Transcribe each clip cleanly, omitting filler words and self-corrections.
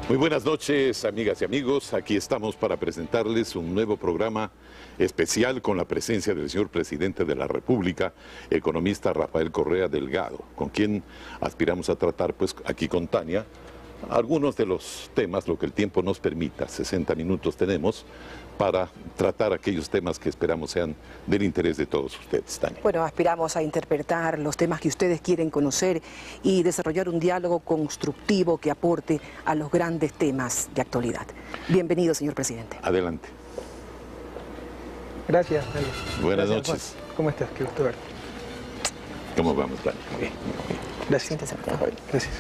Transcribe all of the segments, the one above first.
Muy buenas noches, amigas y amigos. Aquí estamos para presentarles un nuevo programa especial con la presencia del señor presidente de la República, economista Rafael Correa Delgado, con quien aspiramos a tratar, pues, aquí con Tania, algunos de los temas, lo que el tiempo nos permita. 60 minutos tenemos para tratar aquellos temas que esperamos sean del interés de todos ustedes, Tania. Bueno, aspiramos a interpretar los temas que ustedes quieren conocer y desarrollar un diálogo constructivo que aporte a los grandes temas de actualidad. Bienvenido, señor presidente. Adelante. Gracias, Tania. Buenas Gracias, noches. Juan. ¿Cómo estás? Qué gusto verte. ¿Cómo vamos, Tania? Bien. Gracias. Siéntese, por favor. Gracias.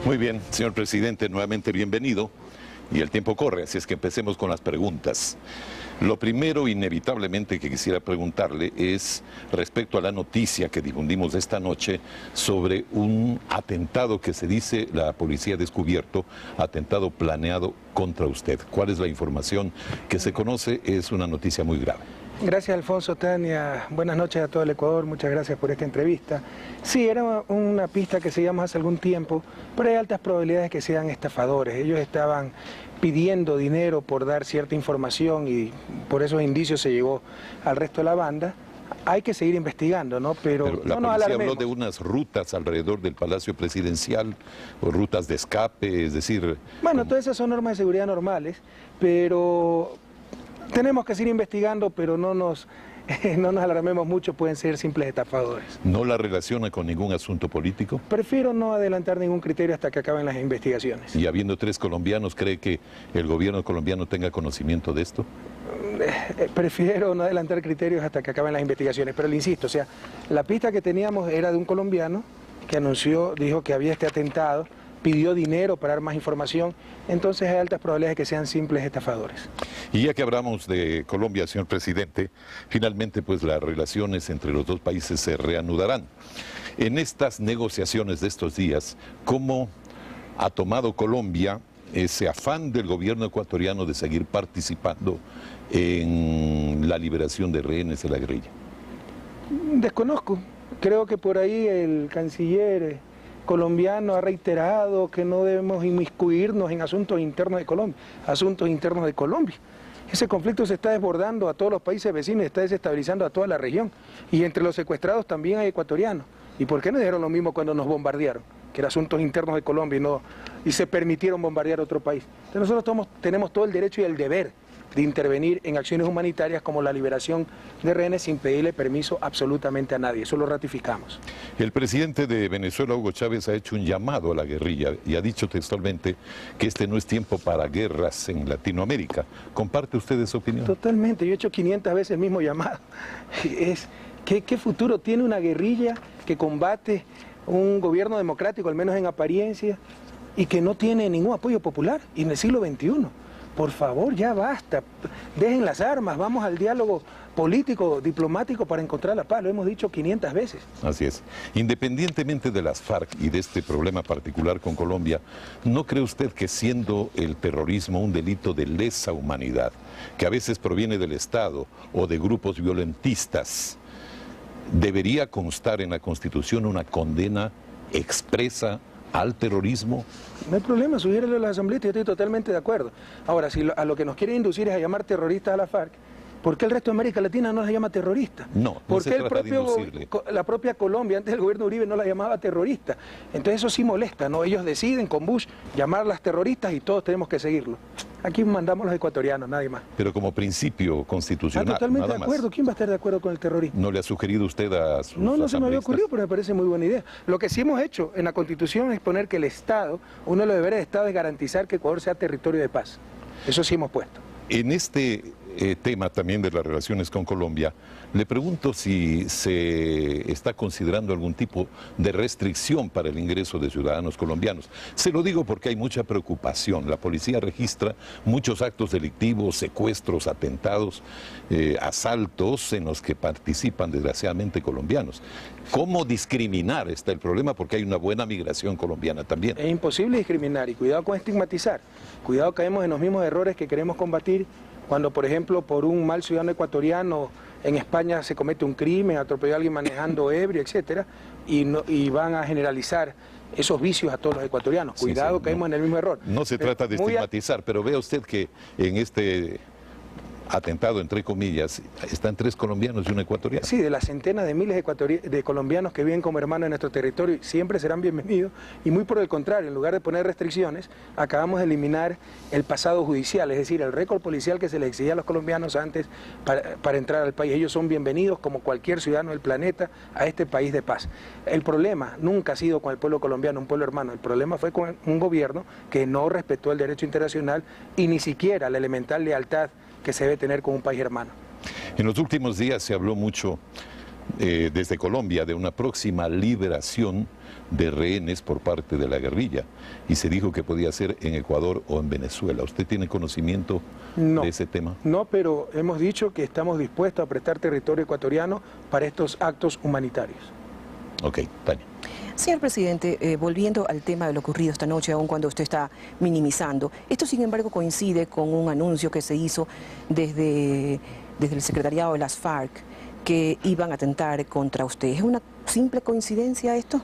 Muy bien, señor presidente, nuevamente bienvenido. Y el tiempo corre, así es que empecemos con las preguntas. Lo primero, inevitablemente, que quisiera preguntarle es respecto a la noticia que difundimos esta noche sobre un atentado que se dice la policía ha descubierto, atentado planeado contra usted. ¿Cuál es la información que se conoce? Es una noticia muy grave. Gracias, Alfonso, Tania. Buenas noches a todo el Ecuador. Muchas gracias por esta entrevista. Sí, era una pista que seguíamos hace algún tiempo, pero hay altas probabilidades que sean estafadores. Ellos estaban pidiendo dinero por dar cierta información y por esos indicios se llegó al resto de la banda. Hay que seguir investigando, ¿no? Pero la no nos policía alarmemos. habló de unas rutas alrededor del Palacio Presidencial, o rutas de escape, es decir... Bueno, todas esas son normas de seguridad normales, pero tenemos que seguir investigando, pero no nos alarmemos mucho, pueden ser simples estafadores. ¿No la relaciona con ningún asunto político? Prefiero no adelantar ningún criterio hasta que acaben las investigaciones. Y habiendo 3 colombianos, ¿cree que el gobierno colombiano tenga conocimiento de esto? Prefiero no adelantar criterios hasta que acaben las investigaciones, pero le insisto, o sea, la pista que teníamos era de un colombiano que dijo que había este atentado, pidió dinero para dar más información, entonces hay altas probabilidades de que sean simples estafadores. Y ya que hablamos de Colombia, señor presidente, finalmente pues las relaciones entre los dos países se reanudarán. En estas negociaciones de estos días, ¿cómo ha tomado Colombia ese afán del gobierno ecuatoriano de seguir participando en la liberación de rehenes de la guerrilla? Desconozco, creo que por ahí el canciller colombiano ha reiterado que no debemos inmiscuirnos en asuntos internos de Colombia, Ese conflicto se está desbordando a todos los países vecinos, está desestabilizando a toda la región. Y entre los secuestrados también hay ecuatorianos. ¿Y por qué no dijeron lo mismo cuando nos bombardearon? Que eran asuntos internos de Colombia y se permitieron bombardear otro país. Entonces nosotros tenemos todo el derecho y el deber de intervenir en acciones humanitarias como la liberación de rehenes sin pedirle permiso absolutamente a nadie. Eso lo ratificamos. El presidente de Venezuela, Hugo Chávez, ha hecho un llamado a la guerrilla y ha dicho textualmente que este no es tiempo para guerras en Latinoamérica. ¿Comparte usted esa opinión? Totalmente. Yo he hecho 500 veces el mismo llamado. ¿Qué futuro tiene una guerrilla que combate un gobierno democrático, al menos en apariencia, y que no tiene ningún apoyo popular y en el siglo XXI? Por favor, ya basta, dejen las armas, vamos al diálogo político, diplomático para encontrar la paz, lo hemos dicho 500 veces. Así es. Independientemente de las FARC y de este problema particular con Colombia, ¿no cree usted que siendo el terrorismo un delito de lesa humanidad, que a veces proviene del Estado o de grupos violentistas, debería constar en la Constitución una condena expresa al terrorismo? No hay problema, sugiérelo a la Asamblea, yo estoy totalmente de acuerdo. Ahora, si a lo que nos quieren inducir es a llamar terroristas a la FARC, ¿por qué el resto de América Latina no las llama terrorista? No porque se trata de inducirle. La propia Colombia, antes del gobierno Uribe, no la llamaba terrorista. Entonces eso sí molesta, ¿no? Ellos deciden con Bush llamarlas terroristas y todos tenemos que seguirlo. Aquí mandamos los ecuatorianos, nadie más. Pero como principio constitucional, totalmente nada de acuerdo. más. ¿Quién va a estar de acuerdo con el terrorismo? ¿No le ha sugerido usted a sus No se me había asambleístas? ocurrido, pero me parece muy buena idea. Lo que sí hemos hecho en la Constitución es poner que el Estado, uno de los deberes del Estado es garantizar que Ecuador sea territorio de paz. Eso sí hemos puesto. En este tema también de las relaciones con Colombia, le pregunto si se está considerando algún tipo de restricción para el ingreso de ciudadanos colombianos. Se lo digo porque hay mucha preocupación. La policía registra muchos actos delictivos, secuestros, atentados, asaltos en los que participan desgraciadamente colombianos. ¿Cómo discriminar? Está el problema porque hay una buena migración colombiana también. Es imposible discriminar y cuidado con estigmatizar. Cuidado, caemos en los mismos errores que queremos combatir cuando, por ejemplo, por un mal ciudadano ecuatoriano en España se comete un crimen, atropelló a alguien manejando ebrio, etcétera, y van a generalizar esos vicios a todos los ecuatorianos. Cuidado, sí, caemos en el mismo error. No se trata de estigmatizar, pero vea usted que en este atentado, entre comillas, están 3 colombianos y un ecuatoriano. Sí, de las centenas de miles de colombianos que viven como hermanos en nuestro territorio, siempre serán bienvenidos, y muy por el contrario, en lugar de poner restricciones, acabamos de eliminar el pasado judicial, es decir, el récord policial que se les exigía a los colombianos antes para entrar al país. Ellos son bienvenidos como cualquier ciudadano del planeta a este país de paz. El problema nunca ha sido con el pueblo colombiano, un pueblo hermano, el problema fue con un gobierno que no respetó el derecho internacional y ni siquiera la elemental lealtad que se debe tener con un país hermano. En los últimos días se habló mucho desde Colombia de una próxima liberación de rehenes por parte de la guerrilla y se dijo que podía ser en Ecuador o en Venezuela. ¿Usted tiene conocimiento de ese tema? No, pero hemos dicho que estamos dispuestos a prestar territorio ecuatoriano para estos actos humanitarios. Ok, Tania. Señor presidente, volviendo al tema de lo ocurrido esta noche, aun cuando usted está minimizando, esto sin embargo coincide con un anuncio que se hizo desde el secretariado de las FARC que iban a atentar contra usted. ¿Es una simple coincidencia esto?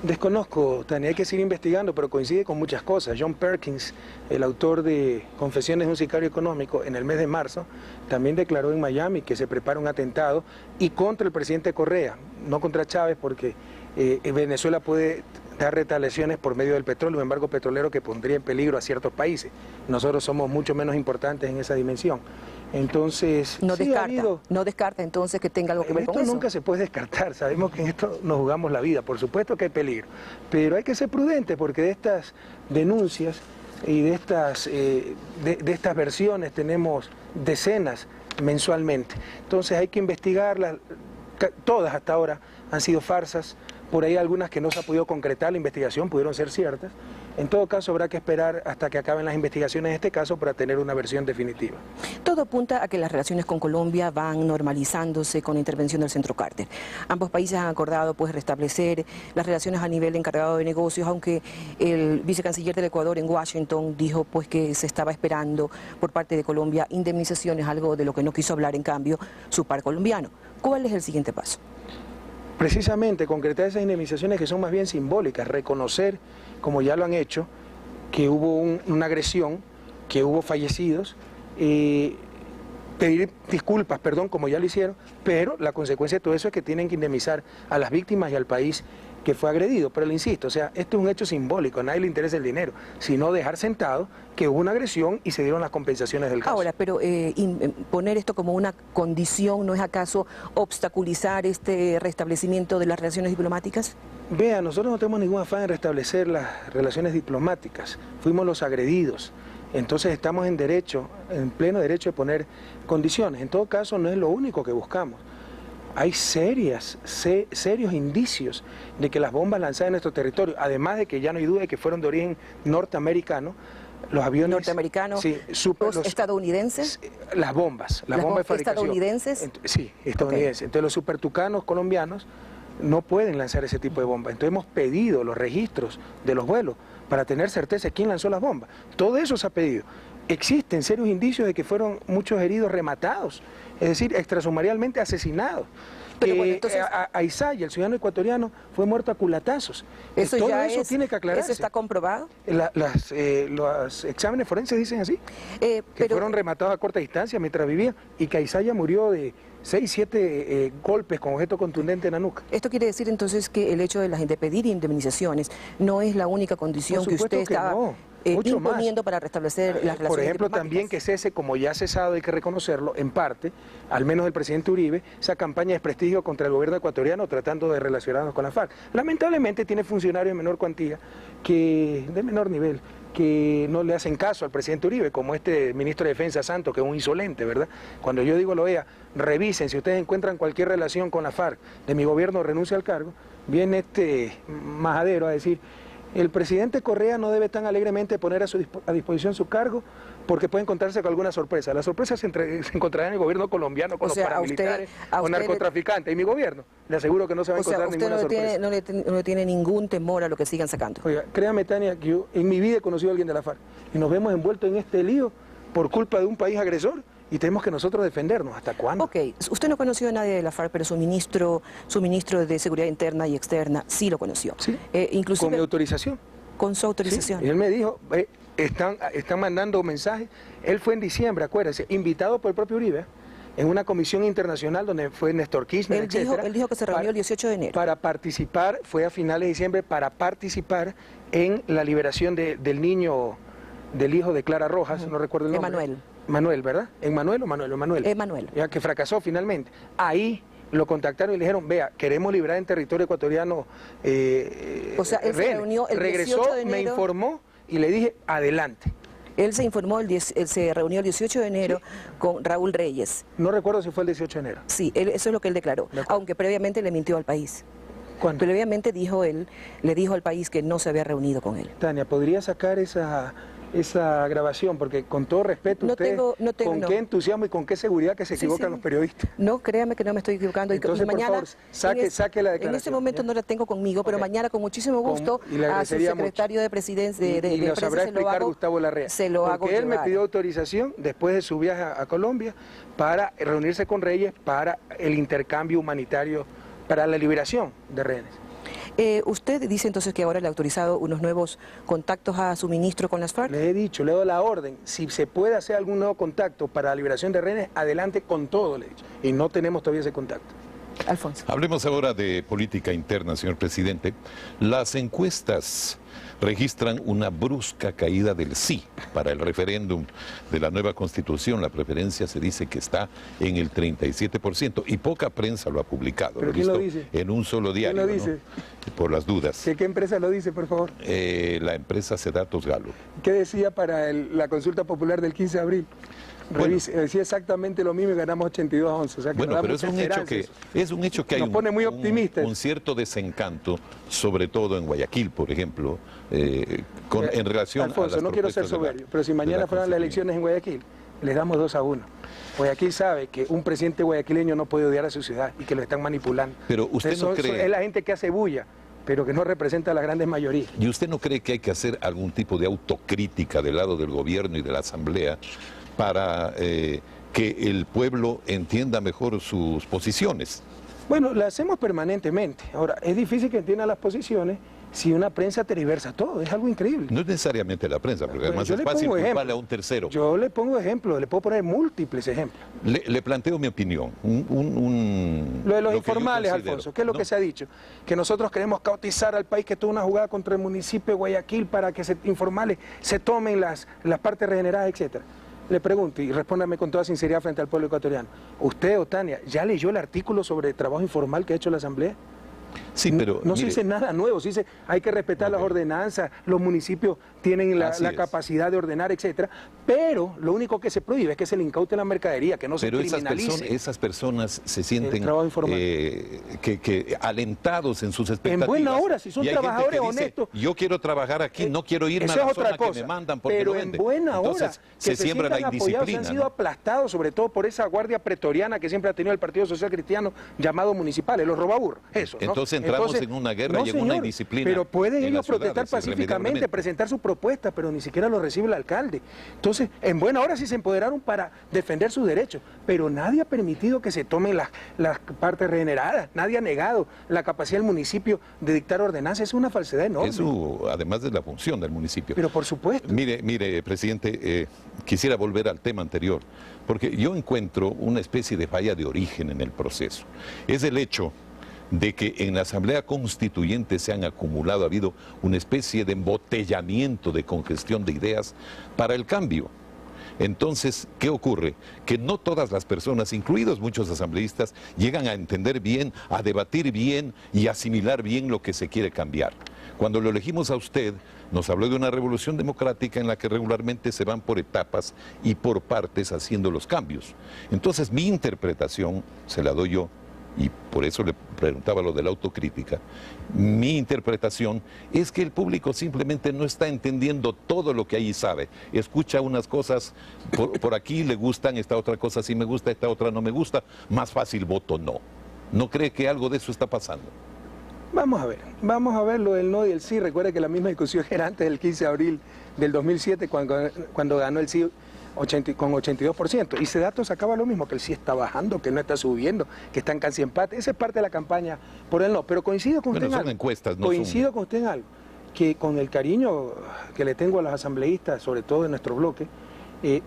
Desconozco, Tania, hay que seguir investigando, pero coincide con muchas cosas. John Perkins, el autor de Confesiones de un sicario económico, en el mes de marzo, también declaró en Miami que se prepara un atentado y contra el presidente Correa, no contra Chávez, porque Venezuela puede dar retaliaciones por medio del petróleo, un embargo petrolero que pondría en peligro a ciertos países. Nosotros somos mucho menos importantes en esa dimensión. Entonces, no descarta entonces que tenga algo que ver con eso. Esto nunca se puede descartar, sabemos que en esto nos jugamos la vida, por supuesto que hay peligro, pero hay que ser prudente porque de estas denuncias y de estas versiones tenemos decenas mensualmente. Entonces hay que investigarlas, todas hasta ahora han sido farsas, por ahí algunas que no se ha podido concretar la investigación pudieron ser ciertas. En todo caso habrá que esperar hasta que acaben las investigaciones en este caso para tener una versión definitiva. Todo apunta a que las relaciones con Colombia van normalizándose con la intervención del Centro Carter. Ambos países han acordado pues restablecer las relaciones a nivel encargado de negocios, aunque el vicecanciller del Ecuador en Washington dijo pues que se estaba esperando por parte de Colombia indemnizaciones, algo de lo que no quiso hablar en cambio su par colombiano. ¿Cuál es el siguiente paso? Precisamente concretar esas indemnizaciones que son más bien simbólicas, reconocer, como ya lo han hecho, que hubo una agresión, que hubo fallecidos, pedir disculpas, perdón, como ya lo hicieron, pero la consecuencia de todo eso es que tienen que indemnizar a las víctimas y al país que fue agredido. Pero le insisto, o sea, esto es un hecho simbólico, a nadie le interesa el dinero, sino dejar sentado que hubo una agresión y se dieron las compensaciones del caso. Ahora, pero poner esto como una condición, ¿no es acaso obstaculizar este restablecimiento de las relaciones diplomáticas? Vea, nosotros no tenemos ningún afán en restablecer las relaciones diplomáticas, fuimos los agredidos. Entonces estamos en pleno derecho de poner condiciones. En todo caso, no es lo único que buscamos. Hay serios indicios de que las bombas lanzadas en nuestro territorio, además de que ya no hay duda de que fueron de origen norteamericano, los aviones... ¿Norteamericanos? Sí, los estadounidenses. Las bombas de fabricación. ¿Estadounidenses? Sí, estadounidenses. Okay. Entonces los supertucanos colombianos no pueden lanzar ese tipo de bombas. Entonces hemos pedido los registros de los vuelos para tener certeza de quién lanzó las bombas. Todo eso se ha pedido. Existen serios indicios de que fueron muchos heridos rematados, es decir, extrasumarialmente asesinados. Pero bueno, entonces, a Isaya, el ciudadano ecuatoriano, fue muerto a culatazos. Todo eso tiene que aclararse. ¿Eso está comprobado? Los exámenes forenses dicen así, que fueron rematados a corta distancia mientras vivía y que Isaya murió de 6, 7 golpes con objeto contundente en la nuca. Esto quiere decir entonces que el hecho de pedir indemnizaciones no es la única condición que usted estaba imponiendo para restablecer las relaciones Por ejemplo, diplomáticas. también que cese, como ya ha cesado, hay que reconocerlo, en parte, al menos el presidente Uribe, esa campaña de desprestigio contra el gobierno ecuatoriano tratando de relacionarnos con la FARC. Lamentablemente tiene funcionarios de menor cuantía, de menor nivel, que no le hacen caso al presidente Uribe, como este ministro de Defensa Santos, que es un insolente, ¿verdad? Cuando yo digo lo vea, revisen, si ustedes encuentran cualquier relación con la FARC de mi gobierno, renuncia al cargo, viene este majadero a decir, el presidente Correa no debe tan alegremente poner a disposición su cargo porque puede encontrarse con alguna sorpresa. La sorpresa se encontrará en el gobierno colombiano con los paramilitares, con narcotraficantes. Y mi gobierno, le aseguro que no se va a encontrar ninguna sorpresa. No le tiene ningún temor a lo que sigan sacando. Oiga, créame, Tania, que yo en mi vida he conocido a alguien de la FARC y nos vemos envueltos en este lío por culpa de un país agresor y tenemos que nosotros defendernos. ¿Hasta cuándo? Ok, usted no conoció a nadie de la FARC, pero su ministro de Seguridad Interna y Externa sí lo conoció. Sí, inclusive, con mi autorización. Con su autorización. Sí, y él me dijo, están mandando mensajes. Él fue en diciembre, acuérdense, invitado por el propio Uribe, en una comisión internacional donde fue Néstor Kirchner, etcétera. Él dijo que se reunió el 18 de enero. Para participar, fue a finales de diciembre, para participar en la liberación del niño, del hijo de Clara Rojas, no recuerdo el nombre. Emanuel. Manuel, ¿verdad? ¿Emanuel o Manuel? Emanuel. Ya, que fracasó finalmente. Ahí lo contactaron y le dijeron, vea, queremos liberar en territorio ecuatoriano. O sea, él se reunió el 18 de enero. Me informó y le dije, adelante. Él se reunió el 18 de enero con Raúl Reyes. No recuerdo si fue el 18 de enero. Sí, eso es lo que él declaró, aunque previamente le mintió al país. ¿Cuándo? Previamente le dijo al país que no se había reunido con él. Tania, ¿podría sacar esa grabación? Porque con todo respeto, con qué entusiasmo y con qué seguridad que se equivocan los periodistas. No, créame que no me estoy equivocando. Entonces, mañana, por favor, saque la declaración. En este momento no la tengo conmigo, pero mañana con muchísimo gusto a su secretario de Presidencia y lo sabrá explicar Gustavo Larrea. Se lo hago porque él llevar. me pidió autorización después de su viaje a Colombia para reunirse con Reyes para el intercambio humanitario, para la liberación de rehenes. ¿Usted dice entonces que ahora le ha autorizado unos nuevos contactos a su ministro con las FARC? Le he dicho, le he dado la orden, si se puede hacer algún nuevo contacto para la liberación de rehenes, adelante con todo, le he dicho. Y no tenemos todavía ese contacto. Alfonso. Hablemos ahora de política interna, señor presidente. Las encuestas registran una brusca caída del sí para el referéndum de la nueva Constitución. La preferencia se dice que está en el 37% y poca prensa lo ha publicado. ¿Pero quién lo dice? En un solo diario, ¿Quién lo dice? ¿No? Por las dudas. ¿Qué empresa lo dice, por favor? La empresa Cedatos Galo. ¿Qué decía para la consulta popular del 15 de abril? Decía exactamente lo mismo y ganamos 82 a 11. O sea que bueno, pero es un hecho que hay un cierto desencanto, sobre todo en Guayaquil, por ejemplo, en relación Alfonso, a las no quiero ser soberbio, pero si mañana fueran las elecciones en Guayaquil, les damos 2 a 1. Guayaquil sabe que un presidente guayaquileño no puede odiar a su ciudad y que lo están manipulando. Pero usted no cree... Es la gente que hace bulla, pero que no representa a la grandes mayorías. ¿Y usted no cree que hay que hacer algún tipo de autocrítica del lado del gobierno y de la Asamblea para que el pueblo entienda mejor sus posiciones? Bueno, la hacemos permanentemente. Ahora, es difícil que entiendan las posiciones si una prensa tergiversa todo, es algo increíble. No es necesariamente la prensa, porque además es fácil culparle a un tercero. Yo le pongo ejemplos, le puedo poner múltiples ejemplos. Le planteo mi opinión. Lo de los informales, Alfonso, ¿qué es lo que se ha dicho? Que nosotros queremos cautizar al país, que toda una jugada contra el municipio de Guayaquil para que informales se tomen las partes regeneradas, etcétera. Le pregunto, y respóndame con toda sinceridad frente al pueblo ecuatoriano, ¿usted o Tania ya leyó el artículo sobre trabajo informal que ha hecho la Asamblea? Sí, pero no se dice nada nuevo, se dice hay que respetar las ordenanzas, los municipios tienen la capacidad de ordenar, etcétera, pero lo único que se prohíbe es que se le incaute la mercadería, que no se criminalice. Pero esas personas se sienten alentados en sus expectativas. En buena hora, si son trabajadores honestos. Yo quiero trabajar aquí, no quiero irme a la zona que me mandan porque pero no venden. En buena hora, entonces se siembra la indisciplina. Han sido aplastados, sobre todo por esa guardia pretoriana que siempre ha tenido el Partido Social Cristiano, llamado municipales, los robaburros, eso, ¿no? Entonces entramos en una guerra y en una indisciplina. Pero pueden ellos protestar pacíficamente, presentar sus propuestas, pero ni siquiera lo recibe el alcalde. Entonces, en buena hora sí se empoderaron para defender sus derechos, pero nadie ha permitido que se tomen las partes regeneradas, nadie ha negado la capacidad del municipio de dictar ordenanzas, es una falsedad enorme. Eso, además de la función del municipio. Pero por supuesto. Mire, presidente, quisiera volver al tema anterior, porque yo encuentro una especie de falla de origen en el proceso. Es el hecho de que en la Asamblea Constituyente se han acumulado, ha habido una especie de embotellamiento, de congestión de ideas para el cambio. Entonces, ¿qué ocurre? Que no todas las personas, incluidos muchos asambleístas, llegan a entender bien, a debatir bien y asimilar bien lo que se quiere cambiar. Cuando lo elegimos a usted, nos habló de una revolución democrática en la que regularmente se van por etapas y por partes haciendo los cambios. Entonces, mi interpretación, se la doy yo, y por eso le preguntaba lo de la autocrítica, mi interpretación es que el público simplemente no está entendiendo todo lo que ahí sabe. Escucha unas cosas, por aquí le gustan, esta otra cosa sí me gusta, esta otra no me gusta, más fácil voto no. ¿No cree que algo de eso está pasando? Vamos a ver lo del no y el sí. Recuerde que la misma discusión era antes del 15 de abril del 2007 cuando ganó el sí con 82%. Y ese dato sacaba lo mismo, que el sí está bajando, que no está subiendo, que están casi empate. Esa es parte de la campaña por el no. Pero coincido con usted en algo. Encuestas, no coincido con usted en algo, que con el cariño que le tengo a los asambleístas, sobre todo en nuestro bloque,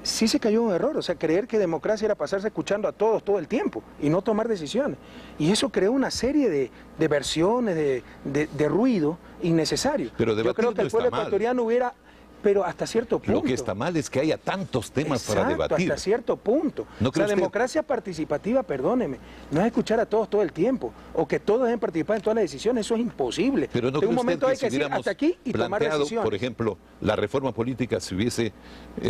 sí se cayó un error. O sea, creer que democracia era pasarse escuchando a todos todo el tiempo y no tomar decisiones. Y eso creó una serie de versiones, de ruido innecesario. Pero yo creo que el pueblo ecuatoriano hubiera... Pero hasta cierto punto. Lo que está mal es que haya tantos temas para debatir. Hasta cierto punto. ¿No o sea, democracia participativa, perdóneme, no es escuchar a todos todo el tiempo, o que todos deben participar en todas las decisiones, eso es imposible. Pero no en un momento hay que decir hasta aquí y tomar decisiones. Por ejemplo, la reforma política se hubiese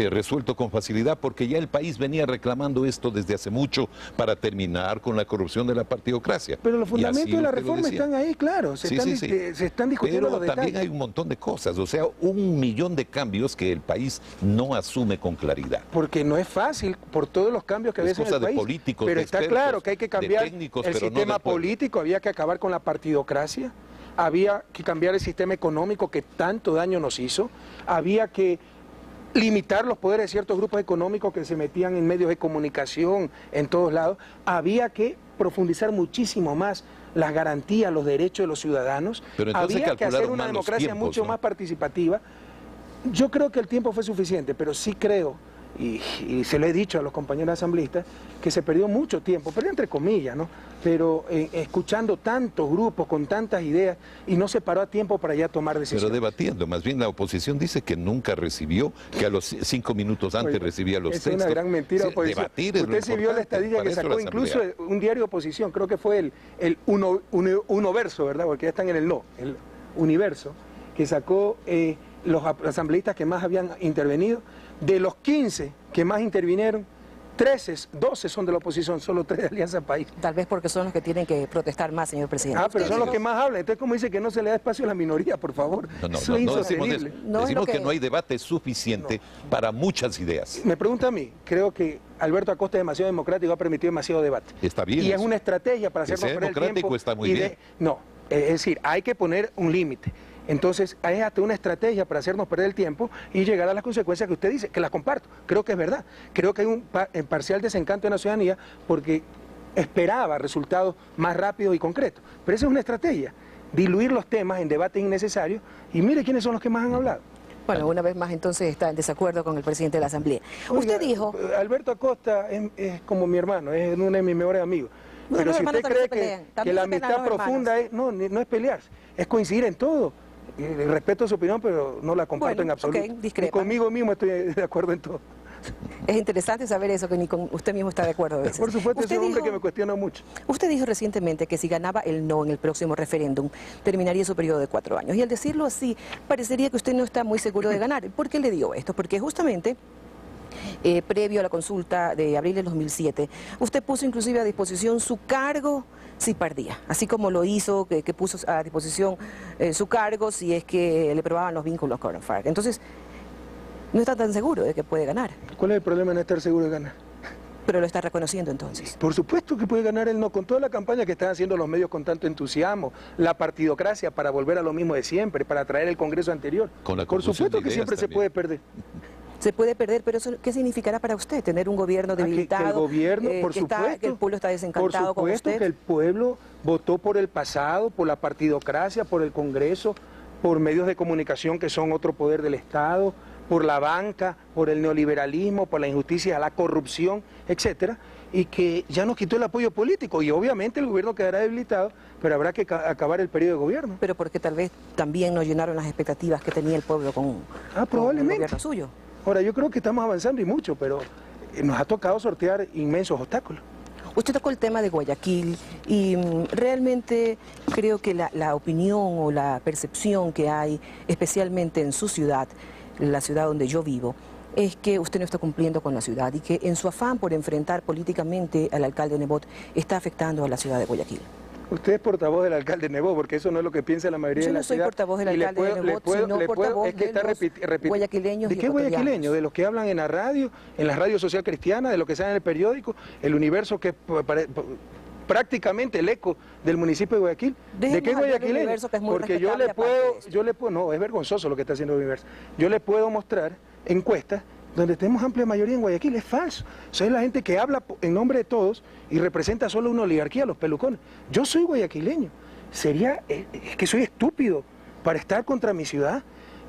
resuelto con facilidad, porque ya el país venía reclamando esto desde hace mucho para terminar con la corrupción de la partidocracia. Pero los fundamentos de la reforma están ahí, claro, se están discutiendo los detalles. Pero también hay un montón de cosas, o sea, 1 millón de cambios que el país no asume con claridad. Porque no es fácil por todos los cambios que ves en el país. Políticos, pero está claro que hay que cambiar técnicos, el sistema político, había que acabar con la partidocracia, había que cambiar el sistema económico que tanto daño nos hizo, había que limitar los poderes de ciertos grupos económicos que se metían en medios de comunicación en todos lados, había que profundizar muchísimo más las garantías, los derechos de los ciudadanos, había que hacer una democracia mucho más participativa. Yo creo que el tiempo fue suficiente, pero sí creo, y se lo he dicho a los compañeros asambleístas, que se perdió mucho tiempo, perdió entre comillas, ¿no? Pero escuchando tantos grupos con tantas ideas y no se paró a tiempo para ya tomar decisiones. Pero debatiendo, más bien la oposición dice que nunca recibió, que a los 5 minutos antes recibía los textos. Es una gran mentira, sí, debatir es Usted sí vio la estadística que sacó incluso un diario de oposición, creo que fue el Unoverso, ¿verdad? Porque ya están en el no, el Universo, que sacó los asambleístas que más habían intervenido. De los 15 que más intervinieron, 12 son de la oposición, solo 3 de Alianza País. Tal vez porque son los que tienen que protestar más, señor presidente. Pero son los que más hablan. Entonces, ¿cómo dice que no se le da espacio a la minoría, por favor? No decimos eso. Decimos que no hay debate suficiente para muchas ideas. Me pregunta a mí, creo que Alberto Acosta es demasiado democrático, ha permitido demasiado debate. Está bien. Y es una estrategia para hacernos perder el tiempo. Democrático está muy bien. No, es decir, hay que poner un límite. Entonces, hay hasta una estrategia para hacernos perder el tiempo y llegar a las consecuencias que usted dice, que las comparto. Creo que es verdad. Creo que hay un parcial desencanto en la ciudadanía porque esperaba resultados más rápidos y concretos. Pero esa es una estrategia, diluir los temas en debates innecesarios y mire quiénes son los que más han hablado. Bueno, una vez más entonces está en desacuerdo con el presidente de la Asamblea. Usted dijo... Alberto Acosta es como mi hermano, es uno de mis mejores amigos. Pero si usted cree que la amistad profunda no es pelearse, es coincidir en todo. Respeto su opinión, pero no la comparto en absoluto. Y conmigo mismo estoy de acuerdo en todo. Es interesante saber eso, que ni con usted mismo está de acuerdo a veces. Por supuesto, es un hombre que me cuestiona mucho. Usted dijo recientemente que si ganaba el no en el próximo referéndum, terminaría su periodo de 4 años. Y al decirlo así, parecería que usted no está muy seguro de ganar. ¿Por qué le digo esto? Porque justamente... previo a la consulta de abril del 2007, usted puso inclusive a disposición su cargo si perdía, así como lo hizo, que puso a disposición su cargo si es que le probaban los vínculos con la FARC. Entonces, no está tan seguro de que puede ganar. ¿Cuál es el problema en estar seguro de ganar? Pero lo está reconociendo entonces. Por supuesto que puede ganar el no, con toda la campaña que están haciendo los medios con tanto entusiasmo, la partidocracia para volver a lo mismo de siempre, para traer el Congreso anterior. Por supuesto que siempre se puede perder. Se puede perder, pero eso, ¿qué significará para usted? Tener un gobierno debilitado, que el gobierno, por supuesto, que el pueblo está desencantado con usted. Por supuesto que el pueblo votó por el pasado, por la partidocracia, por el Congreso, por medios de comunicación que son otro poder del Estado, por la banca, por el neoliberalismo, por la injusticia, la corrupción, etcétera, y que ya nos quitó el apoyo político y obviamente el gobierno quedará debilitado, pero habrá que acabar el periodo de gobierno. Pero porque tal vez también no llenaron las expectativas que tenía el pueblo con el gobierno suyo. Ahora, yo creo que estamos avanzando y mucho, pero nos ha tocado sortear inmensos obstáculos. Usted tocó el tema de Guayaquil y realmente creo que la opinión o la percepción que hay, especialmente en su ciudad, la ciudad donde yo vivo, es que usted no está cumpliendo con la ciudad y que en su afán por enfrentar políticamente al alcalde Nebot está afectando a la ciudad de Guayaquil. Usted es portavoz del alcalde Nebot, porque eso no es lo que piensa la mayoría de la ciudad. Yo no soy portavoz del alcalde de Nebot, sino portavoz es que de los guayaquileños. ¿De qué guayaquileños? De los que hablan en la radio, en la radio social cristiana, de los que salen en el periódico, El Universo, que es prácticamente el eco del municipio de Guayaquil. ¿De qué guayaquileño? Porque yo le puedo, no, es vergonzoso lo que está haciendo el Universo. Yo le puedo mostrar encuestas donde tenemos amplia mayoría en Guayaquil, es falso. O sea, es la gente que habla en nombre de todos y representa solo una oligarquía, los pelucones. Yo soy guayaquileño. Es que soy estúpido para estar contra mi ciudad.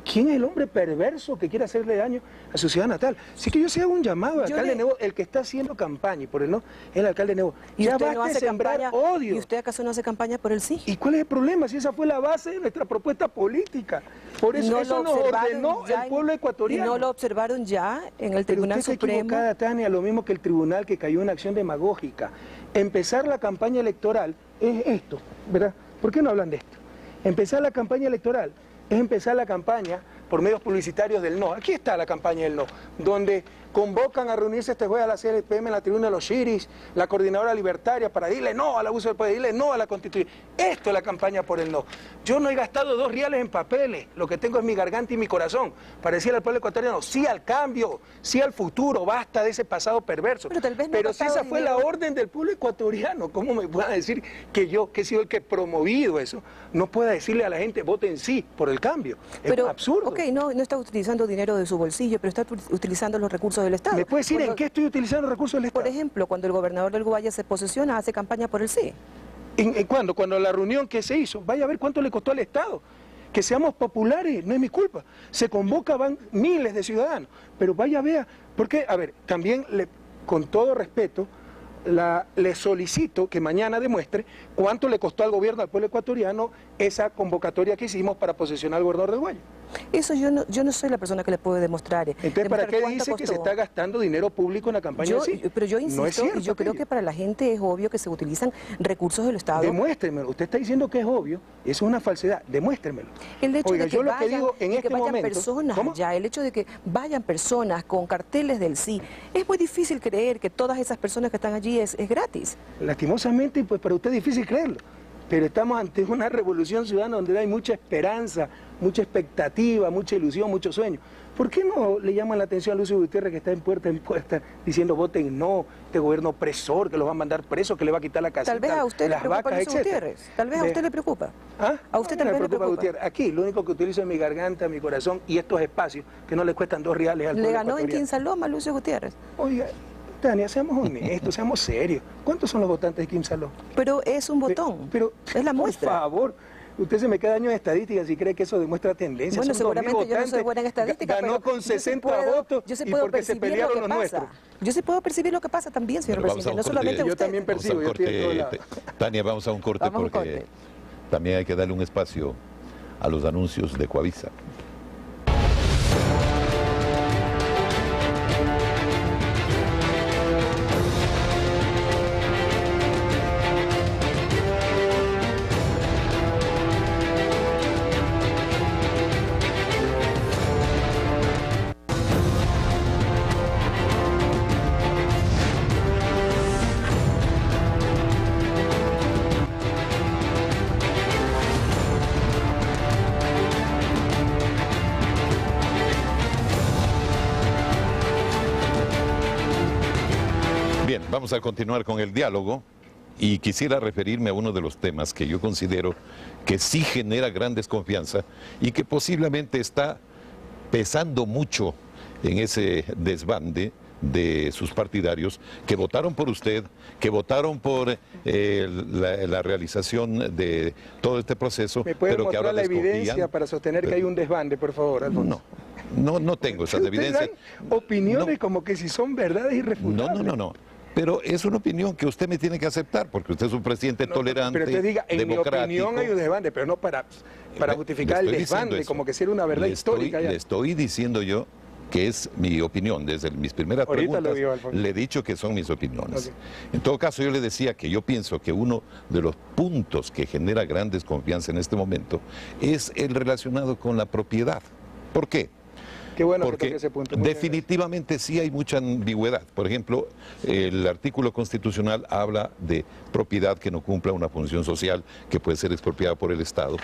¿Quién es el hombre perverso que quiere hacerle daño a su ciudad natal? Así que yo sí hago un llamado al alcalde Nebot, el que está haciendo campaña, y por el no, es el alcalde Nebot. ¿Y ya usted no hace sembrar odio? ¿Y usted acaso no hace campaña por el sí? ¿Y cuál es el problema? Si esa fue la base de nuestra propuesta política. Por eso, eso nos ordenó el pueblo ecuatoriano. ¿Y no lo observaron ya en el Tribunal Supremo? Pero usted está equivocada, Tania, lo mismo que el tribunal que cayó en acción demagógica. Empezar la campaña electoral es esto, ¿verdad? ¿Por qué no hablan de esto? Empezar la campaña electoral es empezar la campaña por medios publicitarios del no. Aquí está la campaña del no, donde convocan a reunirse este jueves a las 6 p.m. en la tribuna de los Chiris, la coordinadora libertaria, para decirle no al abuso del poder, decirle no a la Constitución. Esto es la campaña por el no. Yo no he gastado 2 reales en papeles, lo que tengo es mi garganta y mi corazón, para decirle al pueblo ecuatoriano, sí al cambio, sí al futuro, basta de ese pasado perverso. Pero si esa fue la orden del pueblo ecuatoriano, ¿cómo me van a decir que yo, que he sido el que he promovido eso, no pueda decirle a la gente, voten sí por el cambio? Es absurdo. Ok, no está utilizando dinero de su bolsillo, pero está utilizando los recursos del Estado. ¿Me puede decir en qué estoy utilizando recursos del Estado? Por ejemplo, cuando el gobernador del Guaya se posesiona, hace campaña por el sí. ¿En cuándo? Cuando la reunión que se hizo, vaya a ver cuánto le costó al Estado. Que seamos populares, no es mi culpa. Se convoca, van miles de ciudadanos, pero vaya a ver, porque, a ver, también con todo respeto, le solicito que mañana demuestre cuánto le costó al gobierno, al pueblo ecuatoriano, esa convocatoria que hicimos para posesionar al gobernador del Guaya. Eso yo no soy la persona que le puede demostrar. Entonces, ¿para qué dice que se está gastando dinero público en la campaña? Pero yo insisto, no es cierto, yo creo que para la gente es obvio que se utilizan recursos del Estado. Demuéstremelo. Usted está diciendo que es obvio, eso es una falsedad. Demuéstremelo. El hecho de que yo lo que digo en este momento, personas, el hecho de que vayan personas con carteles del sí, es muy difícil creer que todas esas personas que están allí es gratis. Lastimosamente, pues para usted es difícil creerlo. Pero estamos ante una revolución ciudadana donde hay mucha esperanza, mucha expectativa, mucha ilusión, mucho sueño. ¿Por qué no le llaman la atención a Lucio Gutiérrez, que está en puerta diciendo voten no, este gobierno opresor, que los va a mandar presos, que le va a quitar la casita, tal vez a usted las le preocupa vacas, Lucio Gutiérrez. Tal vez a usted le preocupa. ¿Ah? A usted también le preocupa. Gutiérrez. Aquí, lo único que utilizo es mi garganta, mi corazón y estos espacios que no le cuestan 2 reales al pueblo Le ganó en ecuatoriano. Quinsaloma Lucio Gutiérrez. Oiga, Tania, seamos honestos, seamos serios. ¿Cuántos son los votantes de Quimsaló? Pero es un botón, pero es la muestra. Por favor, usted se me queda años de estadísticas y cree que eso demuestra tendencia. Bueno, seguramente yo no soy buena en estadística, ganó con 60 votos y porque se pelearon los nuestros. Yo sí puedo percibir lo que pasa también, señor presidente, no solamente usted. Yo también percibo, yo estoy en todo lado. Tania, vamos a un corte porque también hay que darle un espacio a los anuncios de Coavisa. Bien, vamos a continuar con el diálogo y quisiera referirme a uno de los temas que yo considero que sí genera gran desconfianza y que posiblemente está pesando mucho en ese desbande de sus partidarios que votaron por usted, que votaron por la realización de todo este proceso. ¿Me puede pero que mostrar ahora la evidencia para sostener que hay un desbande, por favor, Alfonso? No. No tengo esas evidencias. Opiniones como que si son verdades irrefutables. No. Pero es una opinión que usted me tiene que aceptar, porque usted es un presidente tolerante, pero te diga, en democrático. mi opinión hay un desbande, pero no para justificar el desbande, como que si era una verdad histórica. Le estoy diciendo yo que es mi opinión, desde mis primeras preguntas le he dicho que son mis opiniones. Okay. En todo caso, yo le decía que yo pienso que uno de los puntos que genera gran desconfianza en este momento es el relacionado con la propiedad. ¿Por qué? Qué bueno porque que toque ese punto. Definitivamente sí hay mucha ambigüedad. Por ejemplo, el artículo constitucional habla de propiedad que no cumpla una función social que puede ser expropiada por el Estado,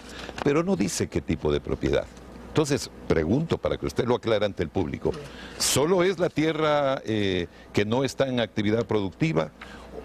pero no dice qué tipo de propiedad. Entonces, pregunto para que usted lo aclare ante el público, ¿solo es la tierra que no está en actividad productiva?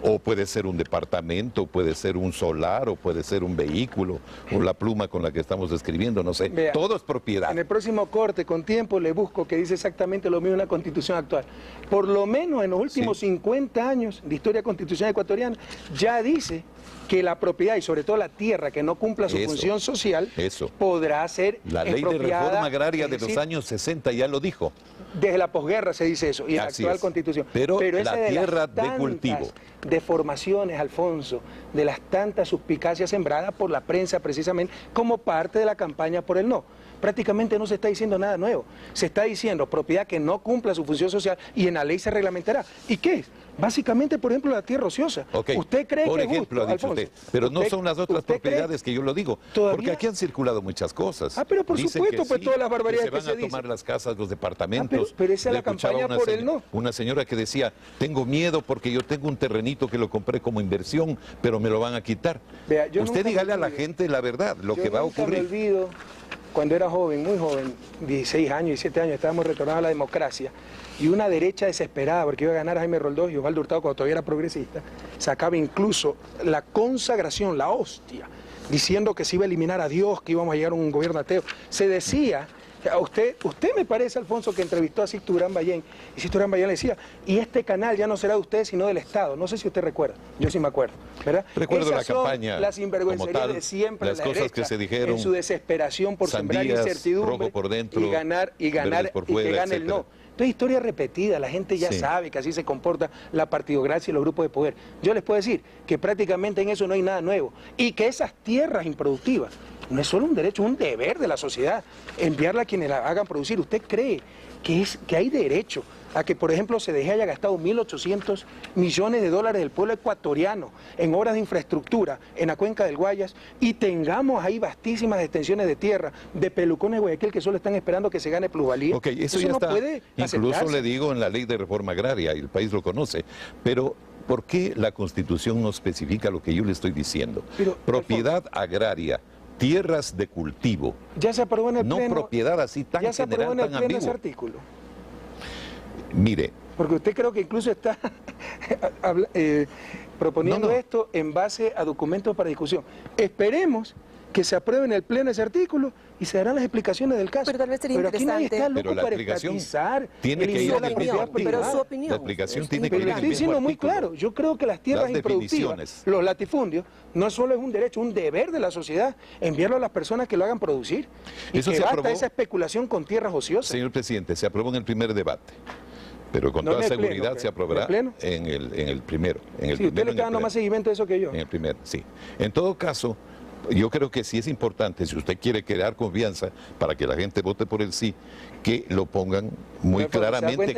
¿O puede ser un departamento, puede ser un solar, o puede ser un vehículo, o la pluma con la que estamos escribiendo, no sé? Vea, todo es propiedad. En el próximo corte, con tiempo, le busco que dice exactamente lo mismo en la Constitución actual. Por lo menos en los últimos 50 años de historia constitucional ecuatoriana, ya dice que la propiedad, y sobre todo la tierra que no cumpla su función social, podrá ser la ley de reforma agraria de los años 60 ya lo dijo. Desde la posguerra se dice eso, y en la actual Constitución. Pero la tierra de cultivo. Deformaciones, Alfonso, de las tantas suspicacias sembradas por la prensa precisamente como parte de la campaña por el no. Prácticamente no se está diciendo nada nuevo. Se está diciendo propiedad que no cumpla su función social y en la ley se reglamentará. ¿Y qué es? Básicamente, por ejemplo, la tierra ociosa. Okay. ¿Usted cree por que ejemplo, es justo, ha dicho usted, pero no son las otras propiedades que yo lo digo. ¿Todavía? Porque aquí han circulado muchas cosas. Pero por supuesto, pues todas las barbaridades que se van a tomar las casas, los departamentos. Pero esa es la campaña por el no. Una señora que decía, tengo miedo porque yo tengo un terrenito que lo compré como inversión, pero me lo van a quitar. Vea, usted dígale a la gente la verdad, lo que va a ocurrir. Me olvido, cuando era joven, muy joven, 16 años, 17 años, estábamos retornando a la democracia, y una derecha desesperada, porque iba a ganar Jaime Roldós y Osvaldo Hurtado cuando todavía era progresista, sacaba incluso la consagración, la hostia, diciendo que se iba a eliminar a Dios, que íbamos a llegar a un gobierno ateo. Se decía, usted me parece, Alfonso, que entrevistó a Sixto Durán Ballén, y Sixto Durán Ballén le decía, y este canal ya no será de ustedes, sino del Estado. No sé si usted recuerda, yo sí me acuerdo, ¿verdad? Recuerdo Esas la campaña, las sinvergüencerías de siempre, las cosas que se dijeron, en su desesperación por sembrar incertidumbre, rojo por dentro, y que gane el no. Entonces, historia repetida, la gente ya sabe que así se comporta la partidocracia y los grupos de poder. Yo les puedo decir que prácticamente en eso no hay nada nuevo, y que esas tierras improductivas no es solo un derecho, es un deber de la sociedad, enviarla a quienes la hagan producir. ¿Usted cree que hay derecho a que, por ejemplo, CDG haya gastado 1.800 millones de dólares del pueblo ecuatoriano en obras de infraestructura en la cuenca del Guayas y tengamos ahí vastísimas extensiones de tierra de pelucones de Guayaquil que solo están esperando que se gane plusvalía? Ok, eso ya no está, puede incluso aceptarse. le digo en la ley de reforma agraria, y el país lo conoce, pero ¿por qué la Constitución no especifica lo que yo le estoy diciendo? Propiedad agraria, tierras de cultivo. Ya se aprobó en el Pleno. No propiedad así tan general, tan ambigua. Ese artículo. Mire. Porque usted creo que incluso está proponiendo esto en base a documentos para discusión. Esperemos que se apruebe en el Pleno ese artículo y se darán las explicaciones del caso. Pero tal vez sería aquí nadie está loco pero la para explicación estatizar tiene que ir la propiedad privada. Pero su opinión. La explicación tiene que Pero ir le en el estoy mismo diciendo muy artículo. claro, yo creo que las tierras improductivas, los latifundios, no solo es un derecho, un deber de la sociedad, enviarlo a las personas que lo hagan producir. Y eso que se basta aprobó, esa especulación con tierras ociosas. Señor presidente, se aprobó en el primer debate. Pero con toda seguridad se aprobará en el primero. Sí, usted le está dando más seguimiento a eso que yo. En el primero, sí. En todo caso, yo creo que sí es importante, si usted quiere crear confianza para que la gente vote por el sí, que lo pongan muy claramente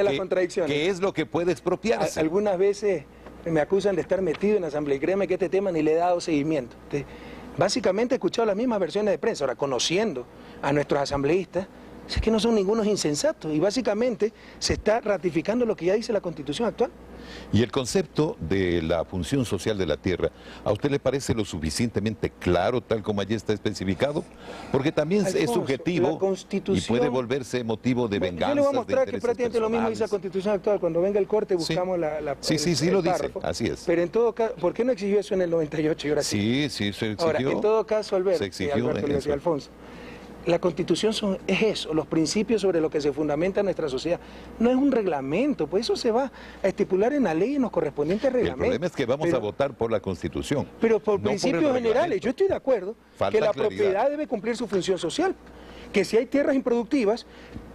qué es lo que puede expropiarse. Algunas veces me acusan de estar metido en la asamblea y créeme que este tema ni le he dado seguimiento. Básicamente he escuchado las mismas versiones de prensa, ahora conociendo a nuestros asambleístas, es que no son ningunos insensatos y básicamente se está ratificando lo que ya dice la Constitución actual. Y el concepto de la función social de la tierra, ¿a usted le parece lo suficientemente claro tal como allí está especificado? Porque también Alfonso, es subjetivo y puede volverse motivo de venganza. Yo le voy a mostrar que prácticamente lo mismo dice la Constitución actual. Cuando venga el corte buscamos Sí, lo dice, así es. Pero en todo caso, ¿por qué no exigió eso en el 98 y ahora sí? Sí, se exigió. Ahora, en todo caso, Alberto, y Alfonso, la Constitución es eso, los principios sobre los que se fundamenta nuestra sociedad. No es un reglamento, pues eso se va a estipular en la ley y en los correspondientes reglamentos. El problema es que vamos a votar por la Constitución. Pero por principios generales, yo estoy de acuerdo que la propiedad debe cumplir su función social. que si hay tierras improductivas,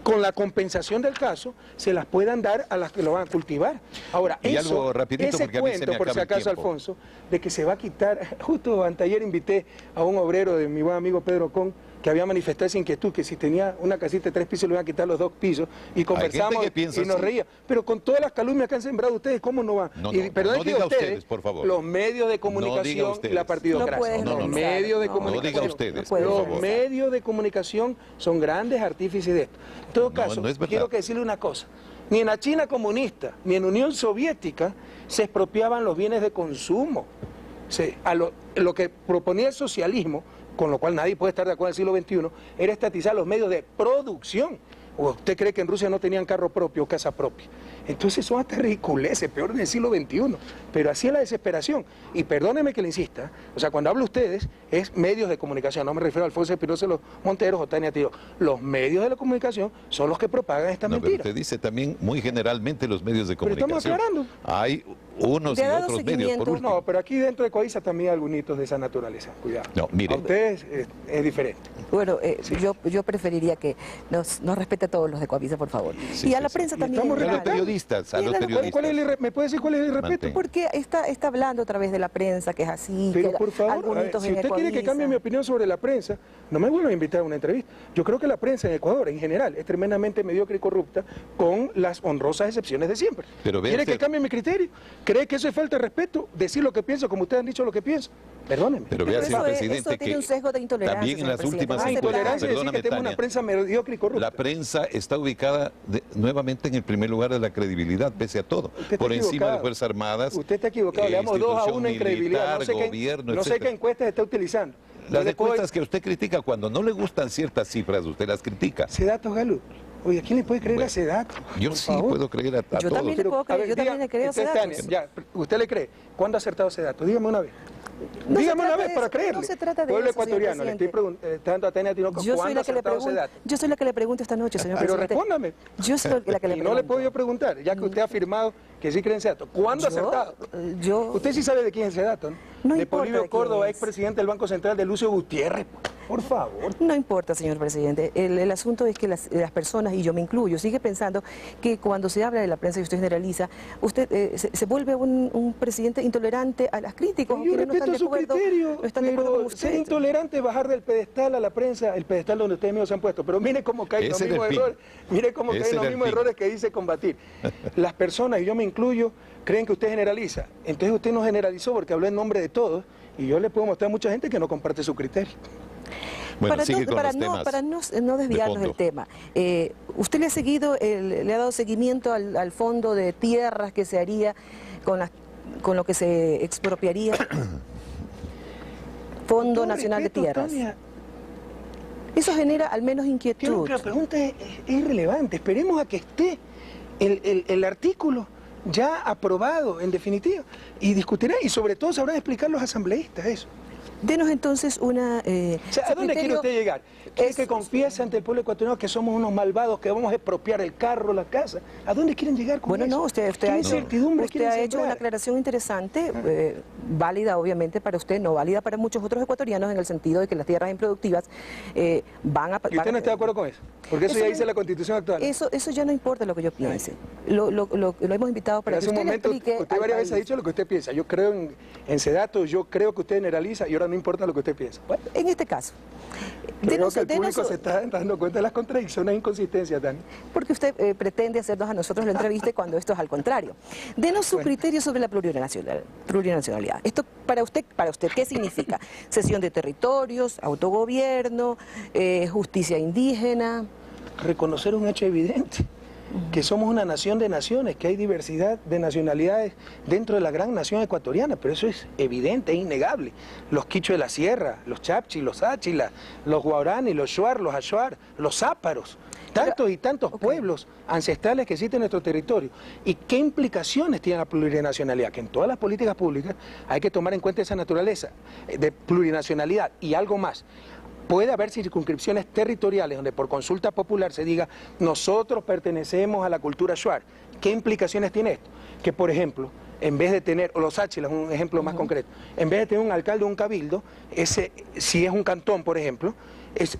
con la compensación del caso, se las puedan dar a las que lo van a cultivar. Ahora, y algo rapidito, ese porque a mí se me cuento, por si acaba el acaso, tiempo. Alfonso, de que se va a quitar, justo anteayer invité a un obrero de mi buen amigo Pedro Con, que había manifestado esa inquietud, que si tenía una casita de 3 pisos le iban a quitar los 2 pisos, y conversamos que piensa y nos así. reía. Pero con todas las calumnias que han sembrado ustedes, ¿cómo no van? No, Y no, perdón no que diga ustedes, ustedes, por favor. los medios de No diga comunicación y ustedes. la partidocracia. No puedes los realizar, medios de no. comunicación. No diga ustedes, por Los favor. medios de comunicación son grandes artífices de esto. En todo No, caso, no es verdad. quiero que decirle una cosa. Ni en la China comunista, ni en la Unión Soviética se expropiaban los bienes de consumo. Lo que proponía el socialismo, con lo cual nadie puede estar de acuerdo en el siglo XXI, era estatizar los medios de producción. ¿O usted cree que en Rusia no tenían carro propio o casa propia? Entonces son hasta ridiculeces, peor en el siglo XXI. Pero así es la desesperación. Y perdóneme que le insista, o sea, cuando hablo ustedes, es medios de comunicación, no me refiero a Alfonso Espinosa de los Monteros o Tania Tiro. Los medios de la comunicación son los que propagan esta No, pero mentira. usted dice también muy generalmente los medios de Pero comunicación. estamos aclarando. Hay unos y ¿Le ha dado otros medios, seguimiento? por último. No, pero aquí dentro de Coavisa también hay algunos de esa naturaleza, cuidado. No, mire. A ustedes es diferente. Bueno, yo preferiría que nos respete a todos los de Coavisa, por favor. Sí, y a sí, la sí. prensa Y también. estamos en A los general. periodistas, a Y los a la- periodistas. ¿Me puede decir cuál es el respeto? Mantén. Porque está hablando a través de la prensa, que es así, Pero que por favor, algunos si en usted quiere que Ecoavisa. cambie mi opinión sobre la prensa, no me vuelva a invitar a una entrevista. Yo creo que la prensa en Ecuador, en general, es tremendamente mediocre y corrupta, con las honrosas excepciones de siempre. Pero vea ¿Quiere usted- que cambie mi criterio? ¿Cree que eso es falta de respeto? Decir lo que pienso, como ustedes han dicho lo que pienso. Perdóneme. Pero Pero vea, señor eso presidente, tiene que un sesgo de intolerancia, también en señor las presidente. últimas No es encuestas, Intolerancia es decir perdóname, que tenemos una Tania, prensa mediocre y corrupta. la prensa está ubicada nuevamente en el primer lugar de la credibilidad, pese a todo, Usted está por encima de equivocado. las Fuerzas Armadas. Usted está equivocado, le damos 2-1 en institución credibilidad. militar, gobierno, No sé etcétera. qué encuestas está utilizando. Yo Las le puedo- encuestas que usted critica, cuando no le gustan ciertas cifras, usted las critica. Sedatos Galo. Oye, ¿a quién le puede creer Bueno, a Sedatos? Yo Por sí favor. puedo creer a Yo todos. también le puedo creer, yo también le creo a usted, Sedatos. Tania, ya, ¿usted le cree? ¿Cuándo ha acertado Sedatos? Dígame una vez. No se Dígame una trata vez de para eso, creerle. no se trata de Pueblo eso, señor ecuatoriano, le estoy presidente. preguntando a Tania Tinoco, Yo soy ¿cuándo la ha que le acertado pregunto, Sedatos? yo soy la que le pregunto esta noche, señor Pero presidente. respóndame. Yo soy la que le Y no le he pregunto. podido preguntar, ya que usted ha afirmado que sí cree en Sedatos. ¿Cuándo ha acertado? Yo, Usted sí sabe de quién es Sedatos, ¿no? No de importa Polibio de quién Córdoba, es. expresidente del Banco Central de Lucio Gutiérrez. Por favor. no importa, señor presidente. El asunto es que las personas, y yo me incluyo, sigue pensando que cuando se habla de la prensa y usted generaliza, usted se vuelve un presidente intolerante a las críticas. Yo respeto su criterio, no están de acuerdo con pero ser usted. intolerante es bajar del pedestal a la prensa, el pedestal donde ustedes mismos se han puesto. Pero mire cómo caen los Ese era mismos el fin. errores, mire cómo Ese caen los era el mismos fin. errores que dice combatir. Las personas, y yo me incluyo, creen que usted generaliza. Entonces usted no generalizó porque habló en nombre de todos, y yo le puedo mostrar a mucha gente que no comparte su criterio. Bueno, sigue con los temas para no desviarnos de del fondo. tema, ¿usted le ha seguido, le ha dado seguimiento al fondo de tierras que se haría con lo que se expropiaría? Fondo Con todo Nacional respeto, de Tierras. Tania, Eso genera al menos creo inquietud. que la pregunta es irrelevante. Esperemos a que esté el artículo ya aprobado, en definitiva, y discutirá, y sobre todo sabrán explicar los asambleístas eso. Denos entonces una... O sea, ¿a dónde quiere usted llegar? ¿Quiere que confiese ante el pueblo ecuatoriano que somos unos malvados, que vamos a expropiar el carro, la casa? ¿A dónde quieren llegar con Bueno, eso? no, usted ¿Qué ha hecho, incertidumbre usted quieren ha hecho sembrar? una aclaración interesante, válida obviamente para usted, no válida para muchos otros ecuatorianos, en el sentido de que las tierras improductivas van a... ¿Y usted no está de acuerdo con eso? Porque eso ya dice la Constitución actual. Eso ya no importa lo que yo piense. Lo hemos invitado para Pero que hace un usted le momento, explique usted al varias veces ha país. dicho lo que usted piensa. Yo creo en Sedatos, yo creo que usted generaliza y ahora no importa lo que usted piensa. Bueno, En este caso, creo que el denos- público se está dando cuenta de las contradicciones e inconsistencias, Dani. porque usted pretende hacernos a nosotros la entrevista cuando esto es al contrario. Denos su criterio sobre la plurinacionalidad. Esto para usted, ¿qué significa? Cesión de territorios, autogobierno, justicia indígena. Reconocer un hecho evidente, que somos una nación de naciones, que hay diversidad de nacionalidades dentro de la gran nación ecuatoriana, pero eso es evidente, es innegable. Los quichos de la sierra, los chapchis, los áchilas, los guaraní, los shuar, los ashuar, los záparos, tantos y tantos pueblos ancestrales que existen en nuestro territorio. ¿Y qué implicaciones tiene la plurinacionalidad? Que en todas las políticas públicas hay que tomar en cuenta esa naturaleza de plurinacionalidad y algo más. Puede haber circunscripciones territoriales donde por consulta popular se diga nosotros pertenecemos a la cultura shuar. ¿Qué implicaciones tiene esto? Que, por ejemplo, en vez de tener, o los Áchilas, un ejemplo más concreto, en vez de tener un alcalde o un cabildo, si es un cantón, por ejemplo,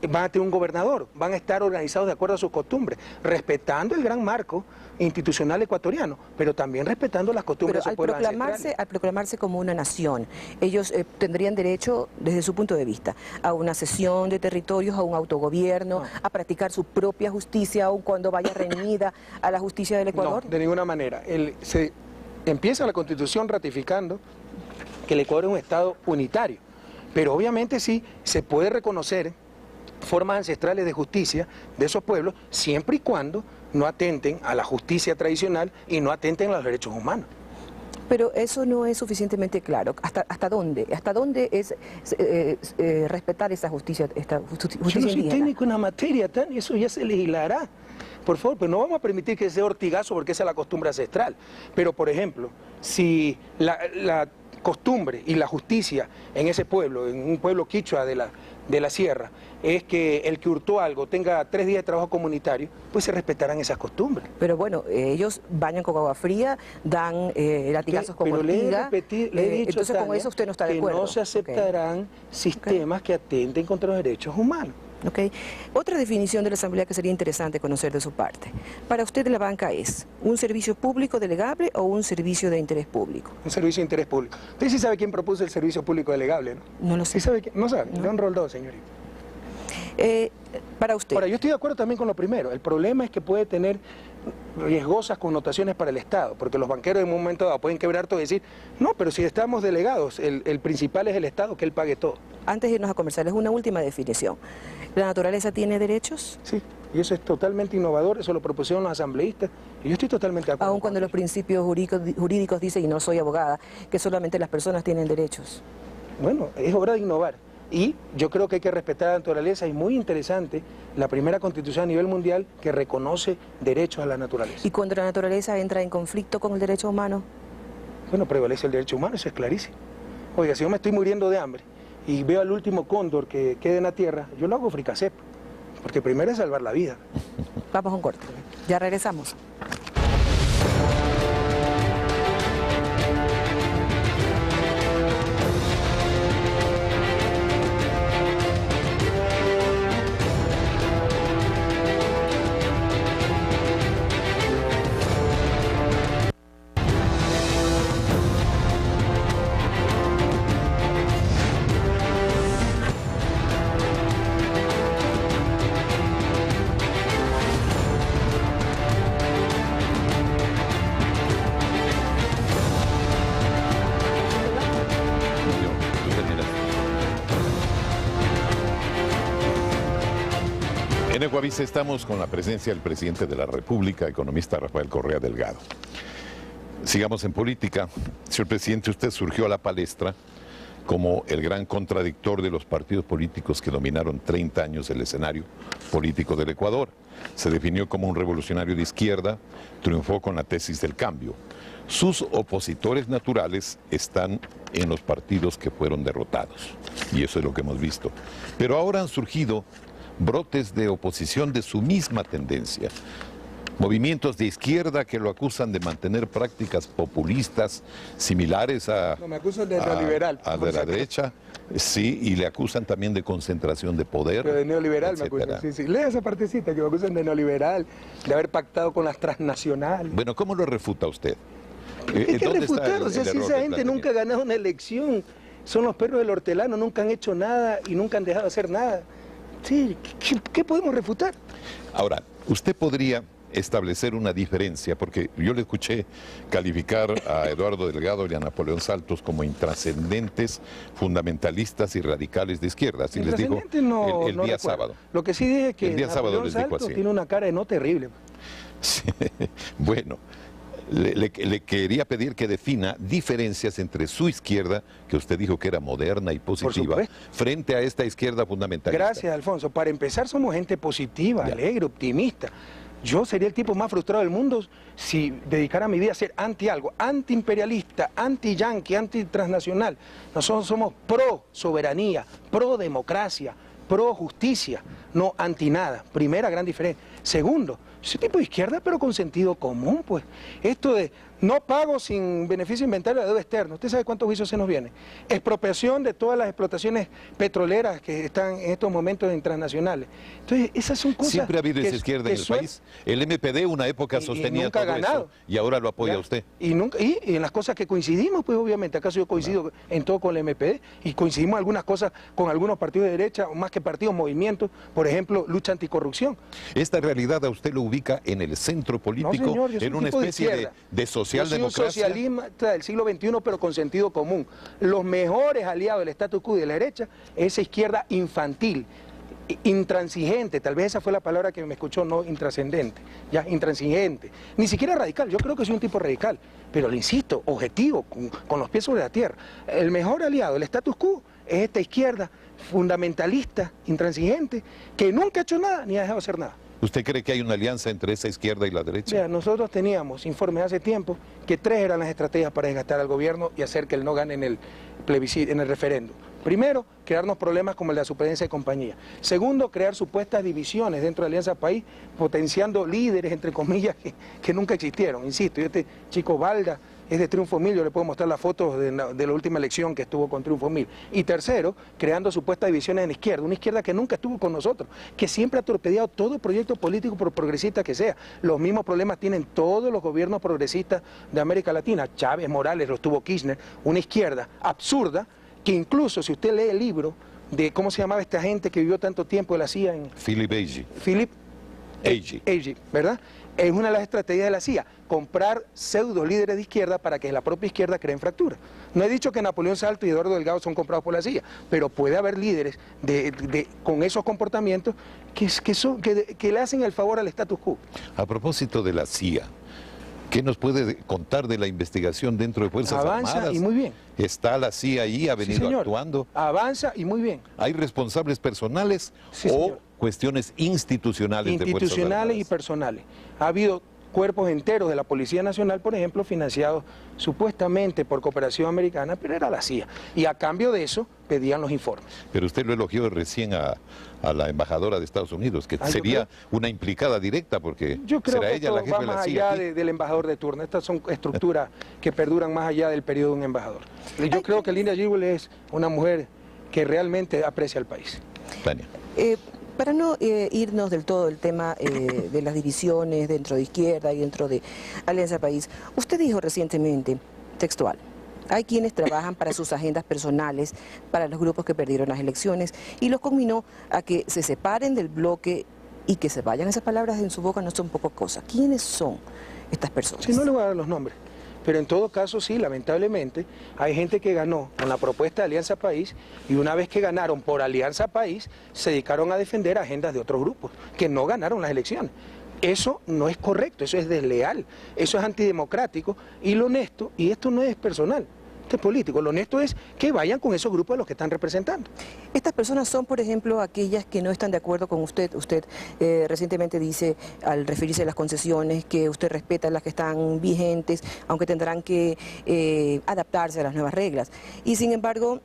van a tener un gobernador, van a estar organizados de acuerdo a sus costumbres, respetando el gran marco institucional ecuatoriano, pero también respetando las costumbres de su pueblo ancestral. Al proclamarse como una nación, ellos tendrían derecho, desde su punto de vista, a una cesión de territorios, a un autogobierno, a practicar su propia justicia, aun cuando vaya reñida a la justicia del Ecuador. No, de ninguna manera. Se empieza la Constitución ratificando que el Ecuador es un Estado unitario, pero obviamente sí se puede reconocer formas ancestrales de justicia de esos pueblos, siempre y cuando no atenten a la justicia tradicional y no atenten a los derechos humanos. Pero eso no es suficientemente claro. ¿Hasta dónde? ¿Hasta dónde es respetar esa justicia, justicia Yo no soy indígena? técnico en la materia, Tania, eso ya se legislará. Por favor, pero no vamos a permitir que sea ortigazo porque esa es la costumbre ancestral. Pero, por ejemplo, si la costumbre y la justicia en ese pueblo, en un pueblo quichua de la sierra, es que el que hurtó algo tenga 3 días de trabajo comunitario, pues se respetarán esas costumbres. Pero bueno, ellos bañan con agua fría, dan latigazos con pero ortiga. le he dicho, entonces Tania, con eso usted no está de que acuerdo. no se aceptarán sistemas que atenten contra los derechos humanos. Okay. Otra definición de la Asamblea que sería interesante conocer de su parte. Para usted la banca es un servicio público delegable o un servicio de interés público. Un servicio de interés público. Usted sí sabe quién propuso el servicio público delegable, ¿no? No lo sé. ¿Sí sabe quién? No sabe. No. León Roldós, señorita. Para usted. Ahora, yo estoy de acuerdo también con lo primero. El problema es que puede tener riesgosas connotaciones para el Estado, porque los banqueros en un momento dado pueden quebrar todo y decir, no, pero si estamos delegados, el principal es el Estado, que él pague todo. Antes de irnos a comerciales, una última definición. ¿La naturaleza tiene derechos? Sí, y eso es totalmente innovador, eso lo propusieron los asambleístas, y yo estoy totalmente de acuerdo. Aun cuando los principios jurídicos dicen, y no soy abogada, que solamente las personas tienen derechos. Bueno, es hora de innovar. Y yo creo que hay que respetar la naturaleza, y muy interesante la primera constitución a nivel mundial que reconoce derechos a la naturaleza. ¿Y cuando la naturaleza entra en conflicto con el derecho humano? Bueno, prevalece el derecho humano, eso es clarísimo. Oiga, si yo me estoy muriendo de hambre y veo al último cóndor que quede en la tierra, yo lo hago fricasé, porque primero es salvar la vida. Vamos a un corte. Ya regresamos. En Ecuavisa estamos con la presencia del presidente de la República, economista Rafael Correa Delgado. Sigamos en política. Señor presidente, usted surgió a la palestra como el gran contradictor de los partidos políticos que dominaron 30 años el escenario político del Ecuador. Se definió como un revolucionario de izquierda, triunfó con la tesis del cambio. Sus opositores naturales están en los partidos que fueron derrotados, y eso es lo que hemos visto. Pero ahora han surgido brotes de oposición de su misma tendencia. Movimientos de izquierda que lo acusan de mantener prácticas populistas similares a... No, me acusan de neoliberal. A de la derecha, sí, y le acusan también de concentración de poder. Pero de neoliberal etcétera. me acusan, sí. Lea esa partecita que me acusan de neoliberal, de haber pactado con las transnacionales. Bueno, ¿cómo lo refuta usted? Es que ¿Dónde está refutar, o sea, si error esa de gente nunca ha planteamiento? ganado una elección, son los perros del hortelano, nunca han hecho nada y nunca han dejado de hacer nada. Sí, ¿qué podemos refutar? Ahora, usted podría establecer una diferencia, porque yo le escuché calificar a Eduardo Delgado y a Napoleón Saltos como intrascendentes, fundamentalistas y radicales de izquierda, así les dijo Intrascendente no, el no día recuerdo. sábado. Lo que sí dije es que El día sábado Napoleón les dijo Saltos así. tiene una cara de no terrible. Sí, bueno, le quería pedir que defina diferencias entre su izquierda, que usted dijo que era moderna y positiva, supuesto. frente a esta izquierda fundamentalista. Gracias, Alfonso. Para empezar, somos gente positiva, Ya. alegre, optimista. Yo sería el tipo más frustrado del mundo si dedicara mi vida a ser anti algo, antiimperialista, anti-yanqui, anti-transnacional. Nosotros somos pro soberanía, pro democracia, pro justicia, no anti nada. Primera gran diferencia. Segundo, soy tipo de izquierda pero con sentido común, pues. Esto de No pago sin beneficio inventario de la deuda externa. ¿Usted sabe cuántos juicios se nos vienen? Expropiación de todas las explotaciones petroleras que están en estos momentos en transnacionales. Entonces, esas son cosas... Siempre ha habido esa izquierda en el país. El MPD una época sostenía todo eso y ahora lo apoya usted. Y en las cosas que coincidimos, pues obviamente, acaso yo coincido en todo con el MPD y coincidimos en algunas cosas con algunos partidos de derecha, o más que partidos, movimientos, por ejemplo, lucha anticorrupción. ¿Esta realidad a usted lo ubica en el centro político, no, señor, en una especie de socialdemocracia? Yo soy un socialista del siglo XXI, pero con sentido común. Los mejores aliados del status quo y de la derecha es esa izquierda infantil, intransigente, tal vez esa fue la palabra que me escuchó, no intrascendente, ya, intransigente, ni siquiera radical. Yo creo que soy un tipo radical, pero le insisto, objetivo, con los pies sobre la tierra. El mejor aliado del status quo es esta izquierda fundamentalista, intransigente, que nunca ha hecho nada ni ha dejado hacer nada. ¿Usted cree que hay una alianza entre esa izquierda y la derecha? Mira, nosotros teníamos informes hace tiempo que 3 eran las estrategias para desgastar al gobierno y hacer que él no gane en el plebiscito, en el referéndum. Primero, crearnos problemas como el de la supervivencia de compañía. Segundo, crear supuestas divisiones dentro de Alianza País, potenciando líderes, entre comillas, que nunca existieron. Insisto, este chico Valda es de Triunfo Mil, yo le puedo mostrar las fotos de la última elección que estuvo con Triunfo Mil. Y tercero, creando supuestas divisiones en la izquierda, una izquierda que nunca estuvo con nosotros, que siempre ha torpedeado todo proyecto político por progresista que sea. Los mismos problemas tienen todos los gobiernos progresistas de América Latina. Chávez, Morales, los tuvo Kirchner, una izquierda absurda, que incluso si usted lee el libro de cómo se llamaba esta gente que vivió tanto tiempo de la CIA en... Philip Agee. Philip Agee, ¿verdad? Es una de las estrategias de la CIA, comprar pseudo líderes de izquierda para que la propia izquierda creen fracturas. No he dicho que Napoleón Salto y Eduardo Delgado son comprados por la CIA, pero puede haber líderes con esos comportamientos que le hacen el favor al status quo. A propósito de la CIA, ¿qué nos puede contar de la investigación dentro de Fuerzas Armadas? Avanza y muy bien. ¿Está la CIA ahí, ha venido actuando? Avanza y muy bien. ¿Hay responsables personales o cuestiones institucionales de Fuerzas Armadas? Institucionales y personales. Ha habido cuerpos enteros de la Policía Nacional, por ejemplo, financiados supuestamente por cooperación americana, pero era la CIA. Y a cambio de eso pedían los informes. Pero usted lo elogió recién a la embajadora de Estados Unidos, que sería una implicada directa, porque yo creo será que ella la jefa va de la más CIA. allá del embajador de turno. Estas son estructuras que perduran más allá del periodo de un embajador. Yo creo que Linda Jewell es una mujer que realmente aprecia al país. Tania. Para no irnos del todo del tema de las divisiones dentro de izquierda y dentro de Alianza País, usted dijo recientemente, textual, hay quienes trabajan para sus agendas personales, para los grupos que perdieron las elecciones, y los conminó a que se separen del bloque y que se vayan. Esas palabras en su boca no son poca cosa. ¿Quiénes son estas personas? Sí, no le voy a dar los nombres. Pero en todo caso, sí, lamentablemente, hay gente que ganó con la propuesta de Alianza País y una vez que ganaron por Alianza País, se dedicaron a defender agendas de otros grupos que no ganaron las elecciones. Eso no es correcto, eso es desleal, eso es antidemocrático y lo honesto, y esto no es personal, esto es político, lo honesto es que vayan con esos grupos a los que están representando. Estas personas son, por ejemplo, aquellas que no están de acuerdo con usted. Usted recientemente dice, al referirse a las concesiones, que usted respeta las que están vigentes, aunque tendrán que adaptarse a las nuevas reglas. Y sin embargo,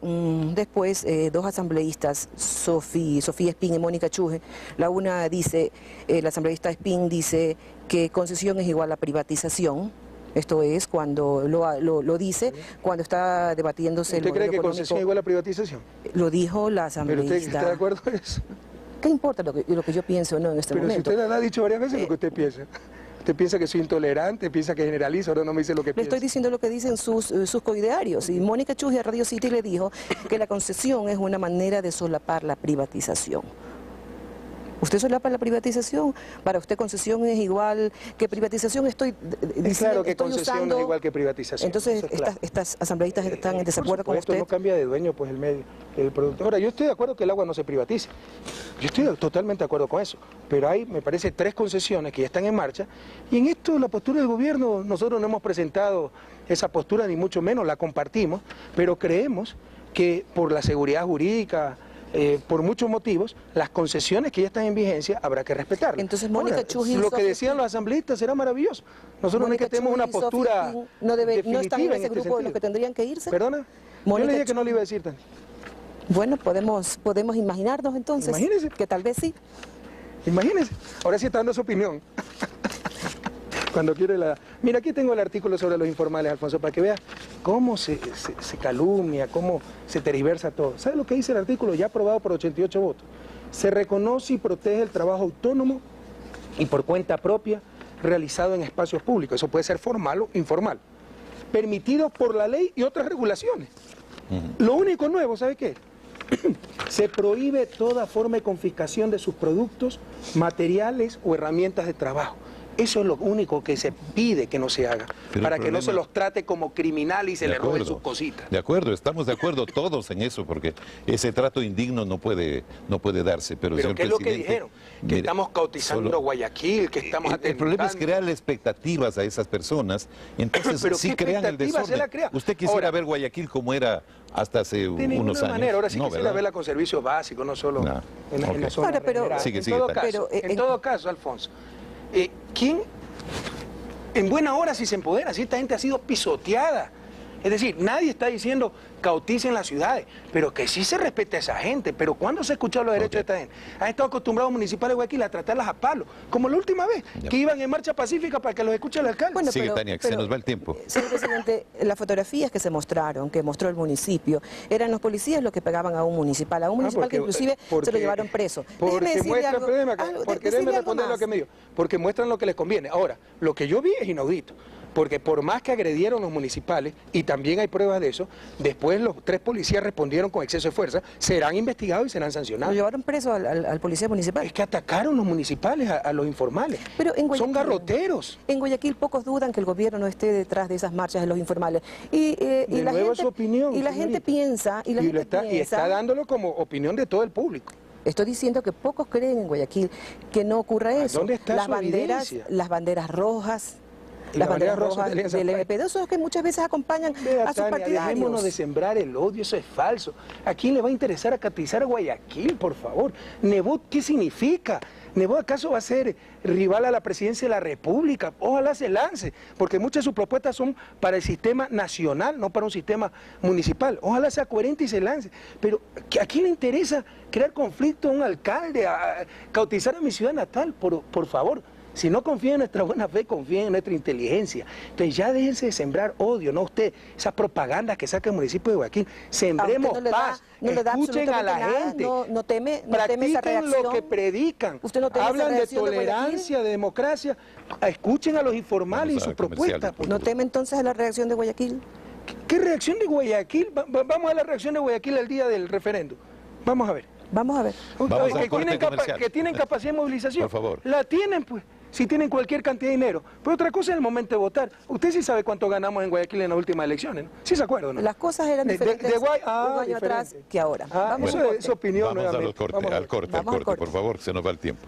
después, dos asambleístas, Sofía Espín y Mónica Chuje, la una dice, la asambleísta Espín dice que concesión es igual a privatización. Esto es cuando lo dice, cuando está debatiéndose el modelo ¿Usted cree que económico. concesión es igual a privatización? Lo dijo la asambleísta. ¿Pero usted está de acuerdo con eso? ¿Qué importa lo que yo pienso o no en este momento? Pero si usted ha dicho varias veces lo que usted piensa. Usted piensa que soy intolerante, piensa que generalizo, ahora no me dice lo que piensa. Le estoy diciendo lo que dicen sus coidearios. Y Mónica Chuje a Radio City le dijo que la concesión es una manera de solapar la privatización. ¿Usted solapa la privatización? ¿Para usted concesión es igual que privatización? Estoy diciendo, es claro que estoy concesión usando... es igual que privatización. Entonces, claro. estas asambleístas están en desacuerdo con usted. No cambia de dueño pues el producto. Ahora, yo estoy de acuerdo que el agua no se privatice. Yo estoy totalmente de acuerdo con eso. Pero hay, me parece, 3 concesiones que ya están en marcha. Y en esto, la postura del gobierno, nosotros no hemos presentado esa postura, ni mucho menos, la compartimos, pero creemos que por la seguridad jurídica, por muchos motivos, las concesiones que ya están en vigencia habrá que respetarlas. Entonces, Mónica Chuje y lo que decían los asambleístas será maravilloso. Nosotros no es que tenemos una postura no están en ese este grupo de los que tendrían que irse. ¿Perdona? Yo le dije que no le iba a decir tan. Bueno, podemos imaginarnos entonces. Imagínese. Que tal vez sí. Imagínese. Ahora sí está dando su opinión. Cuando quiere la... Mira, aquí tengo el artículo sobre los informales, Alfonso, para que veas cómo se calumnia, cómo se tergiversa todo. ¿Sabes lo que dice el artículo? Ya aprobado por 88 votos. Se reconoce y protege el trabajo autónomo y por cuenta propia realizado en espacios públicos. Eso puede ser formal o informal. Permitido por la ley y otras regulaciones. Lo único nuevo, ¿sabe qué? Se prohíbe toda forma de confiscación de sus productos, materiales o herramientas de trabajo. Eso es lo único que se pide que no se haga, para que no se los trate como criminales y se les roben sus cositas. De acuerdo, estamos de acuerdo todos en eso, porque ese trato indigno no puede darse. Pero ¿qué es lo que dijeron? Que mire, estamos cautizando Guayaquil, que estamos atentando. El problema es crearle expectativas a esas personas, entonces pero sí crean el desorden. Usted quisiera ver Guayaquil como era hasta hace unos años. De ninguna manera, ahora sí quisiera verla con servicios básicos, no solo en la zona. En todo caso, Alfonso, ¿quién en buena hora si se empodera? Si esta gente ha sido pisoteada. Es decir, nadie está diciendo cauticen las ciudades, pero que sí se respete a esa gente. Pero ¿cuándo se ha escuchado los derechos de esta gente? Han estado acostumbrados municipales de Guayaquil a tratarlas a palo, como la última vez, que iban en marcha pacífica para que los escuche el alcalde. Bueno, sigue, Tania, que se nos va el tiempo. Señor presidente, las fotografías que se mostraron, que mostró el municipio, eran los policías los que pegaban a un municipal que inclusive se lo llevaron preso. Porque déjeme responder lo que me dijo. Porque muestran lo que les conviene. Ahora, lo que yo vi es inaudito. Porque por más que agredieron los municipales, y también hay pruebas de eso, después los 3 policías respondieron con exceso de fuerza, serán investigados y serán sancionados. ¿Lo llevaron preso al policía municipal? Es que atacaron los municipales a los informales. Pero en Guayaquil, son garroteros. En Guayaquil pocos dudan que el gobierno no esté detrás de esas marchas de los informales. Y la gente, su opinión, y la gente piensa... Y está dándolo como opinión de todo el público. Estoy diciendo que pocos creen en Guayaquil que no ocurra eso. ¿Dónde está su evidencia? Las banderas rojas... Las banderas rojas del MP2, esos que muchas veces acompañan a sus partidarios. Dejémonos de sembrar el odio, eso es falso. ¿A quién le va a interesar acatizar a Guayaquil, por favor? Nebot, ¿qué significa? ¿Nebot acaso va a ser rival a la presidencia de la República? Ojalá se lance, porque muchas de sus propuestas son para el sistema nacional, no para un sistema municipal. Ojalá sea coherente y se lance. Pero ¿a quién le interesa crear conflicto a un alcalde, a cautizar a mi ciudad natal? Por favor. Si no confían en nuestra buena fe, confíen en nuestra inteligencia. Entonces ya déjense de sembrar odio, no usted, esas propagandas que saca el municipio de Guayaquil. Sembremos paz, escuchen a la gente, no teme practiquen esa reacción. lo que predican. ¿Usted no teme hablan esa de tolerancia, de democracia, escuchen a los informales y sus propuestas. ¿No teme entonces a la reacción de Guayaquil? ¿Qué reacción de Guayaquil? Vamos a la reacción de Guayaquil el día del referéndum. Vamos a ver. Vamos a ver. Que tienen capacidad de movilización. Por favor. La tienen, pues. Si tienen cualquier cantidad de dinero. Pero otra cosa es el momento de votar. Usted sí sabe cuánto ganamos en Guayaquil en las últimas elecciones, ¿no? ¿Sí se acuerda, no? Las cosas eran diferentes un año atrás que ahora. Vamos a opinión. Vamos al corte, por favor, se nos va el tiempo.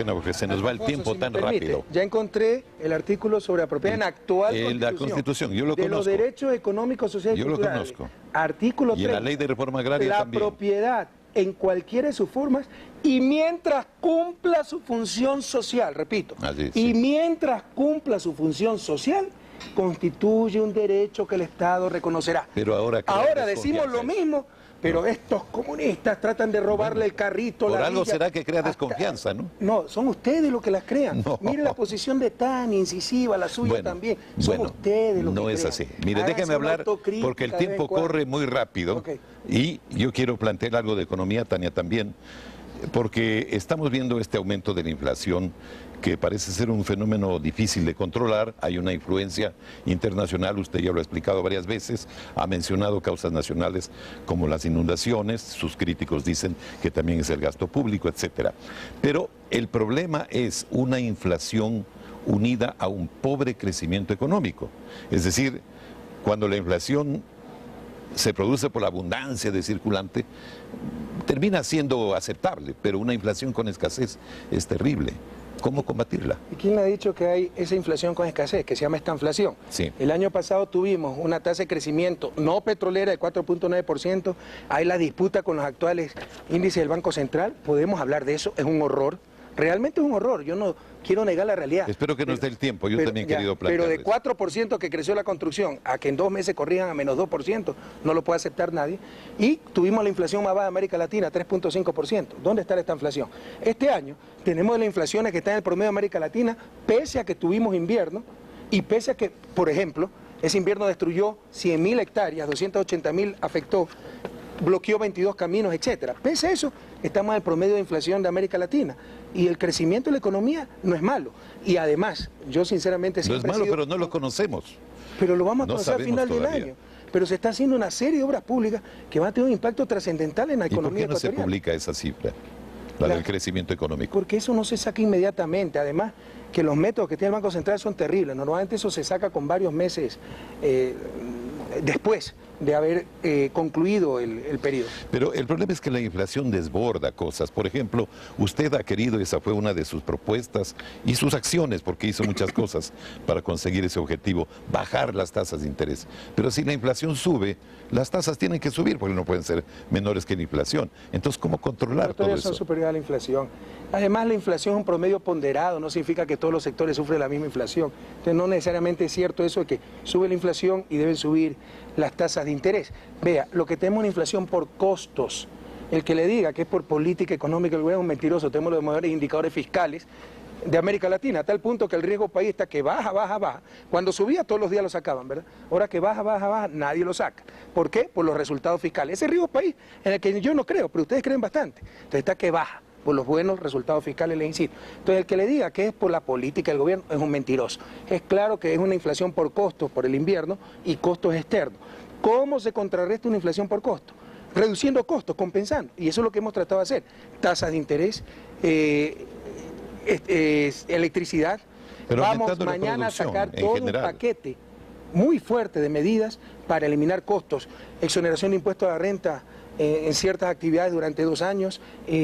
Porque se nos va el tiempo tan rápido. Ya encontré el artículo sobre la propiedad en actual la Constitución. Yo lo conozco. De los derechos económicos, sociales y culturales. Yo lo conozco. Artículo 30. Y en la ley de reforma agraria también. La propiedad en cualquiera de sus formas y mientras cumpla su función social, repito, y mientras cumpla su función social, constituye un derecho que el Estado reconocerá. Pero ahora decimos lo mismo. Pero estos comunistas tratan de robarle el carrito. Por algo será que crea desconfianza, ¿no? No, son ustedes los que las crean. No. Mire la posición de Tania, incisiva, la suya también. Son ustedes los que no es crean. así. Mire, déjeme hablar porque el tiempo corre muy rápido. Y yo quiero plantear algo de economía, Tania, también. Porque estamos viendo este aumento de la inflación que parece ser un fenómeno difícil de controlar. Hay una influencia internacional, usted ya lo ha explicado varias veces, ha mencionado causas nacionales como las inundaciones, sus críticos dicen que también es el gasto público, etcétera. Pero el problema es una inflación unida a un pobre crecimiento económico. Es decir, cuando la inflación se produce por la abundancia de circulante, termina siendo aceptable, pero una inflación con escasez es terrible. ¿Cómo combatirla? ¿Y quién le ha dicho que hay esa inflación con escasez, que se llama estanflación? Sí. El año pasado tuvimos una tasa de crecimiento no petrolera de 4.9%, hay la disputa con los actuales índices del Banco Central, podemos hablar de eso, es un horror, realmente es un horror, yo no quiero negar la realidad. Espero que nos dé el tiempo, yo también he querido plantear. Pero de 4% que creció la construcción a que en 2 meses corrijan a menos 2%, no lo puede aceptar nadie. Y tuvimos la inflación más baja de América Latina, 3.5%. ¿Dónde está esta inflación? Este año tenemos las inflaciones que están en el promedio de América Latina, pese a que tuvimos invierno y pese a que, por ejemplo, ese invierno destruyó 100.000 hectáreas, 280.000 afectó, bloqueó 22 caminos, etcétera. Pese a eso, estamos en el promedio de inflación de América Latina. Y el crecimiento de la economía no es malo. Y además, yo sinceramente... No es malo, pero no lo conocemos. Pero lo vamos a No conocer al final sabemos del todavía. año. Pero se está haciendo una serie de obras públicas que van a tener un impacto trascendental en la ¿Y por economía qué no se ecuatoriana. publica esa cifra, la del crecimiento económico? Porque eso no se saca inmediatamente. Además, que los métodos que tiene el Banco Central son terribles. Normalmente eso se saca con varios meses después de haber concluido el periodo. Pero el problema es que la inflación desborda cosas. Por ejemplo, usted ha querido, esa fue una de sus propuestas y sus acciones, porque hizo muchas cosas para conseguir ese objetivo, bajar las tasas de interés. Pero si la inflación sube, las tasas tienen que subir, porque no pueden ser menores que la inflación. Entonces, ¿cómo controlar todo Todavía eso? son superiores a la inflación. Además, la inflación es un promedio ponderado, no significa que todos los sectores sufren la misma inflación. Entonces, no necesariamente es cierto eso de que sube la inflación y deben subir las tasas de interés. Vea, lo que tenemos es una inflación por costos. El que le diga que es por política económica del gobierno es un mentiroso. Tenemos los mejores indicadores fiscales de América Latina, a tal punto que el riesgo país está que baja, baja, baja. Cuando subía todos los días lo sacaban, ¿verdad? Ahora que baja, baja, baja, nadie lo saca. ¿Por qué? Por los resultados fiscales. Ese riesgo país en el que yo no creo, pero ustedes creen bastante. Entonces está que baja por los buenos resultados fiscales, les insisto. Entonces el que le diga que es por la política del gobierno es un mentiroso. Es claro que es una inflación por costos, por el invierno y costos externos. ¿Cómo se contrarresta una inflación por costo? Reduciendo costos, compensando. Y eso es lo que hemos tratado de hacer. Tasas de interés, electricidad. Pero vamos aumentando la mañana a producción, sacar en todo general. un paquete muy fuerte de medidas para eliminar costos, exoneración de impuestos a la renta en ciertas actividades durante 2 años,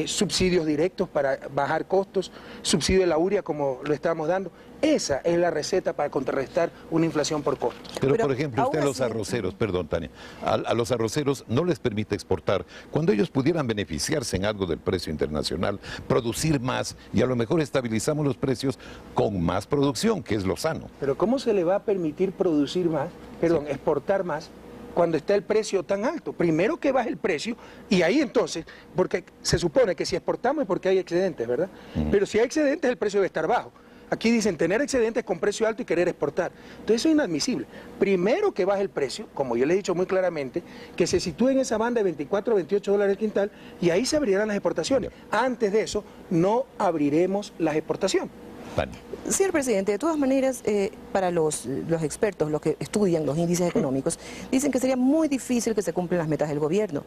subsidios directos para bajar costos, subsidio de la urea como lo estamos dando. Esa es la receta para contrarrestar una inflación por costo. Pero, Pero por ejemplo, usted a aún los así- arroceros, perdón, Tania, a los arroceros no les permite exportar, cuando ellos pudieran beneficiarse en algo del precio internacional, producir más y a lo mejor estabilizamos los precios con más producción, que es lo sano. Pero ¿cómo se le va a permitir producir más, exportar más, cuando está el precio tan alto? Primero que baje el precio y ahí entonces, porque se supone que si exportamos es porque hay excedentes, ¿verdad? Pero si hay excedentes el precio debe estar bajo. Aquí dicen tener excedentes con precio alto y querer exportar. Entonces eso es inadmisible. Primero que baje el precio, como yo le he dicho muy claramente, que se sitúe en esa banda de 24 a 28 dólares el quintal y ahí se abrirán las exportaciones. Antes de eso no abriremos las exportaciones. Tania. Señor presidente, de todas maneras, para los expertos, los que estudian los índices económicos, dicen que sería muy difícil que se cumplan las metas del gobierno.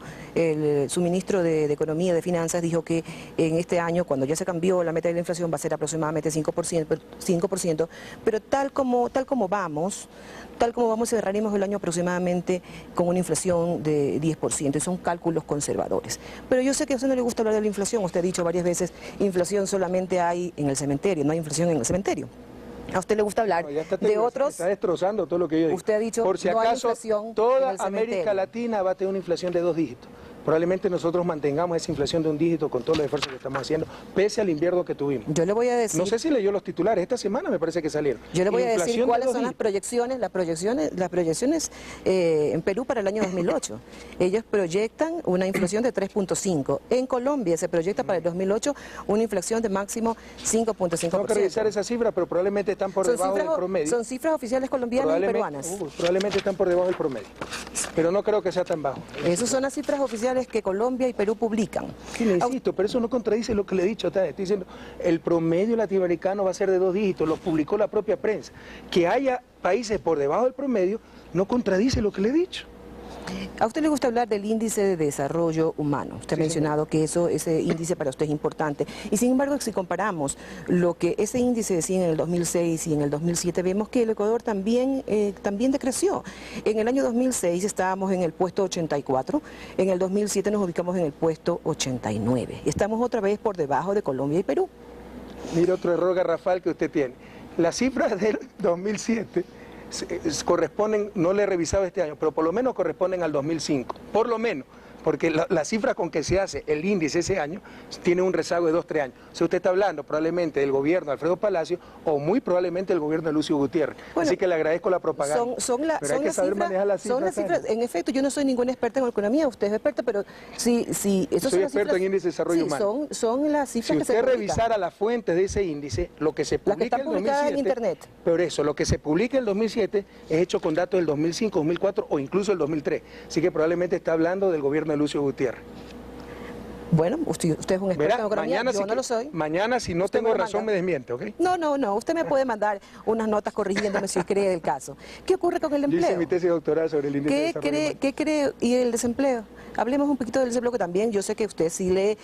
Su ministro de Economía y de Finanzas dijo que en este año, cuando ya se cambió la meta de la inflación, va a ser aproximadamente 5%, pero tal como vamos, cerraremos el año aproximadamente con una inflación de 10%, y son cálculos conservadores. Pero yo sé que a usted no le gusta hablar de la inflación, usted ha dicho varias veces, inflación solamente hay en el cementerio, no hay inflación en el cementerio. A usted le gusta hablar No, ya está de otros. Está destrozando todo lo que yo digo. Usted ha dicho, por si no hay acaso, inflación en toda el América cementerio. Latina va a tener una inflación de 2 dígitos. Probablemente nosotros mantengamos esa inflación de 1 dígito con todos los esfuerzos que estamos haciendo, pese al invierno que tuvimos. Yo le voy a decir. No sé si leyó los titulares, esta semana me parece que salieron. Yo le voy a decir Inflación de cuáles 2 son las dígitos. proyecciones en Perú para el año 2008. Ellos proyectan una inflación de 3.5. En Colombia se proyecta para el 2008 una inflación de máximo 5.5%. Tengo que revisar esa cifra, pero probablemente están por debajo del promedio. Son cifras oficiales colombianas y peruanas. Probablemente están por debajo del promedio, pero no creo que sea tan bajo. Esas son las cifras oficiales que Colombia y Perú publican. Sí, le insisto, pero eso no contradice lo que le he dicho. Estoy diciendo, el promedio latinoamericano va a ser de 2 dígitos, lo publicó la propia prensa. Que haya países por debajo del promedio no contradice lo que le he dicho. A usted le gusta hablar del índice de desarrollo humano. Usted ha mencionado que ese índice para usted es importante. Y sin embargo, si comparamos lo que ese índice decía en el 2006 y en el 2007, vemos que el Ecuador también decreció. En el año 2006 estábamos en el puesto 84, en el 2007 nos ubicamos en el puesto 89. Estamos otra vez por debajo de Colombia y Perú. Mire otro error garrafal que usted tiene. Las cifras del 2007... corresponden, no le he revisado este año, pero por lo menos corresponden al 2005, por lo menos, porque la cifra con que se hace el índice ese año tiene un rezago de 2-3 años. O sea, usted está hablando probablemente del gobierno de Alfredo Palacio o muy probablemente del gobierno de Lucio Gutiérrez. Bueno, así que le agradezco la propaganda. Son las cifras. En efecto, yo no soy ninguna experta en economía, usted es experta, pero sí. Soy experto en índice de desarrollo humano. Son las cifras que se publican. Si usted revisara las fuentes de ese índice, lo que se publica en el 2007, en Internet. Por eso, lo que se publica en el 2007 es hecho con datos del 2005, 2004 o incluso el 2003. Así que probablemente está hablando del gobierno de Lucio Gutiérrez. Bueno, usted es un experto en economía, yo no lo soy. Mañana, si no tengo razón, me desmiente, ¿ok? No, usted me puede mandar unas notas corrigiéndome si cree el caso. ¿Qué ocurre con el empleo? Yo hice mi tesis doctoral sobre el índice de desarrollo humano. ¿Qué cree? ¿Y el desempleo? Hablemos un poquito del desempleo, que también yo sé que usted sí le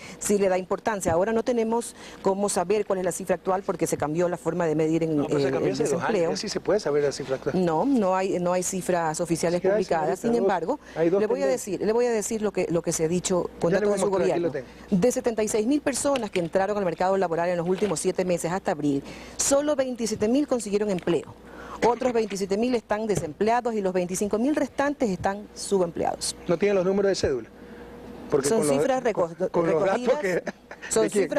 da importancia. Ahora no tenemos cómo saber cuál es la cifra actual porque se cambió la forma de medir el desempleo. Sí se puede saber la cifra actual. No hay cifras oficiales publicadas. Sin embargo, le voy a decir lo que se ha dicho con datos de su gobierno. De 76.000 personas que entraron al mercado laboral en los últimos 7 meses hasta abril, solo 27.000 consiguieron empleo. Otros 27.000 están desempleados y los 25.000 restantes están subempleados. ¿No tienen los números de cédula? Porque son cifras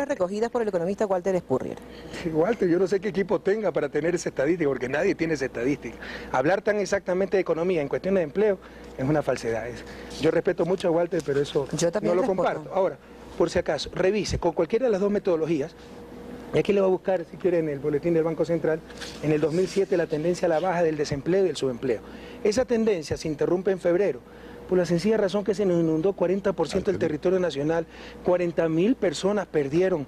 recogidas por el economista Walter Spurrier. Walter, yo no sé qué equipo tenga para tener esa estadística, porque nadie tiene esa estadística. Hablar tan exactamente de economía en cuestiones de empleo es una falsedad. Yo respeto mucho a Walter, pero eso no lo comparto. Ahora, por si acaso, revise con cualquiera de las dos metodologías. Y aquí le voy a buscar, si quieren, en el boletín del Banco Central, en el 2007 la tendencia a la baja del desempleo y del subempleo. Esa tendencia se interrumpe en febrero, por la sencilla razón que se nos inundó 40% del territorio nacional, 40.000 personas perdieron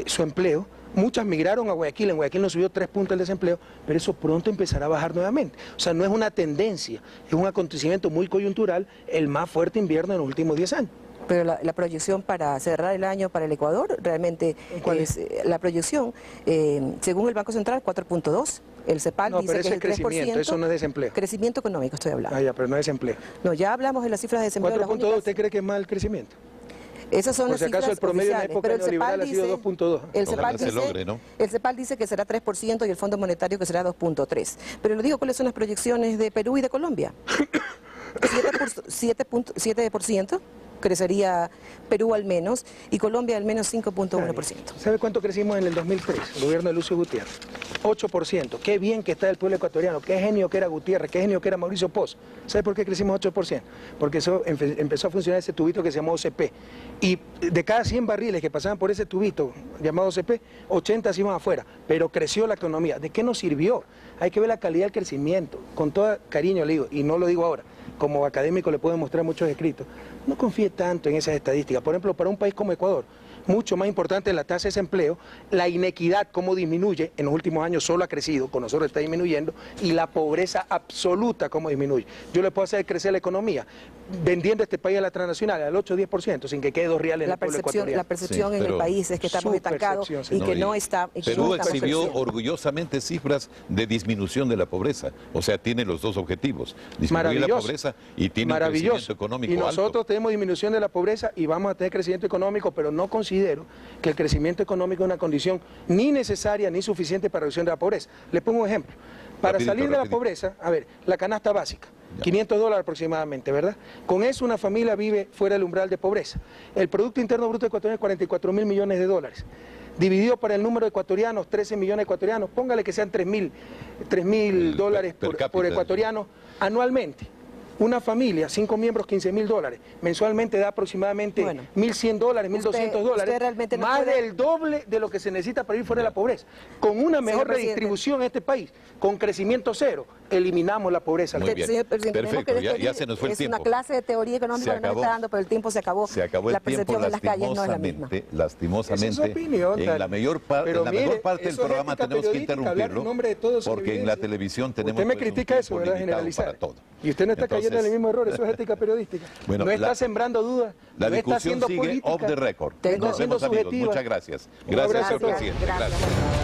su empleo, muchas migraron a Guayaquil, en Guayaquil nos subió 3 puntos el desempleo, pero eso pronto empezará a bajar nuevamente. O sea, no es una tendencia, es un acontecimiento muy coyuntural, el más fuerte invierno en los últimos 10 años. Pero la proyección para cerrar el año para el Ecuador realmente es la proyección, según el Banco Central, 4.2. El CEPAL dice que es el 3%. Eso no es desempleo. Crecimiento económico estoy hablando. Ah, ya, pero no es desempleo. No, ya hablamos de las cifras de desempleo. 4.2, ¿usted cree que es mal crecimiento? Esas son por si acaso el promedio en la época neoliberal ha sido 2.2. El CEPAL dice que será 3% y el Fondo Monetario que será 2.3%. Pero le digo cuáles son las proyecciones de Perú y de Colombia. 7% crecería Perú al menos y Colombia al menos 5.1%. ¿Sabe cuánto crecimos en el 2003? El gobierno de Lucio Gutiérrez. 8%. Qué bien que está el pueblo ecuatoriano, qué genio que era Gutiérrez, qué genio que era Mauricio Pozo. ¿Sabe por qué crecimos 8%? Porque eso empezó a funcionar ese tubito que se llamó OCP. Y de cada 100 barriles que pasaban por ese tubito llamado OCP, 80 se iban afuera. Pero creció la economía. ¿De qué nos sirvió? Hay que ver la calidad del crecimiento. Con todo cariño le digo, y no lo digo ahora, como académico le puedo mostrar muchos escritos. No confíe tanto en esas estadísticas. Por ejemplo, para un país como Ecuador, mucho más importante es la tasa de desempleo, la inequidad, cómo disminuye, en los últimos años solo ha crecido, con nosotros está disminuyendo, y la pobreza absoluta, cómo disminuye. Yo le puedo hacer crecer la economía, vendiendo este país a la transnacional al 8 o 10%, sin que quede 2 reales en el pueblo ecuatoriano. La percepción en el país es que estamos estancados y que no está... Perú exhibió orgullosamente cifras de disminución de la pobreza, o sea, tiene los dos objetivos, disminuir la pobreza y tiene un crecimiento económico alto. Y nosotros tenemos disminución de la pobreza y vamos a tener crecimiento económico, pero no considero que el crecimiento económico es una condición ni necesaria ni suficiente para la reducción de la pobreza. Le pongo un ejemplo. Para salir de la pobreza, a ver, la canasta básica, $500 aproximadamente, ¿verdad? Con eso una familia vive fuera del umbral de pobreza. El Producto Interno Bruto ecuatoriano es 44.000 millones de dólares. Dividido por el número de ecuatorianos, 13 millones de ecuatorianos, póngale que sean $3.000 dólares por ecuatoriano anualmente. Una familia, 5 miembros, $15.000. Mensualmente da aproximadamente $1.100, $1.200, más del doble de lo que se necesita para ir fuera de la pobreza. Con una mejor redistribución en este país, con crecimiento cero, eliminamos la pobreza. Muy bien. Señor presidente, tenemos Perfecto, que ya despedir. se nos fue el Es tiempo. una clase de teoría económica Se que nos acabó. está dando, pero el tiempo se acabó. Se acabó La el tiempo, percepción en las calles no es la misma. lastimosamente, Esa es su opinión, en tal. la mejor Pero mire, parte del eso es programa ética tenemos que periodística, hablar en interrumpirlo, nombre de todos, sin porque en la evidencia. televisión tenemos Usted me pues, un critica eso, tiempo ¿verdad? limitado Generalizar. para todo. Y usted no está cayendo en el Entonces, mismo error, eso es ética periodística. Bueno, no está la- sembrando dudas, La no está discusión haciendo sigue política. off the record. Tengo- Nos siendo vemos, amigos. subjetiva. Muchas gracias. Un Gracias, abrazo señor a todos. presidente. Gracias. Gracias.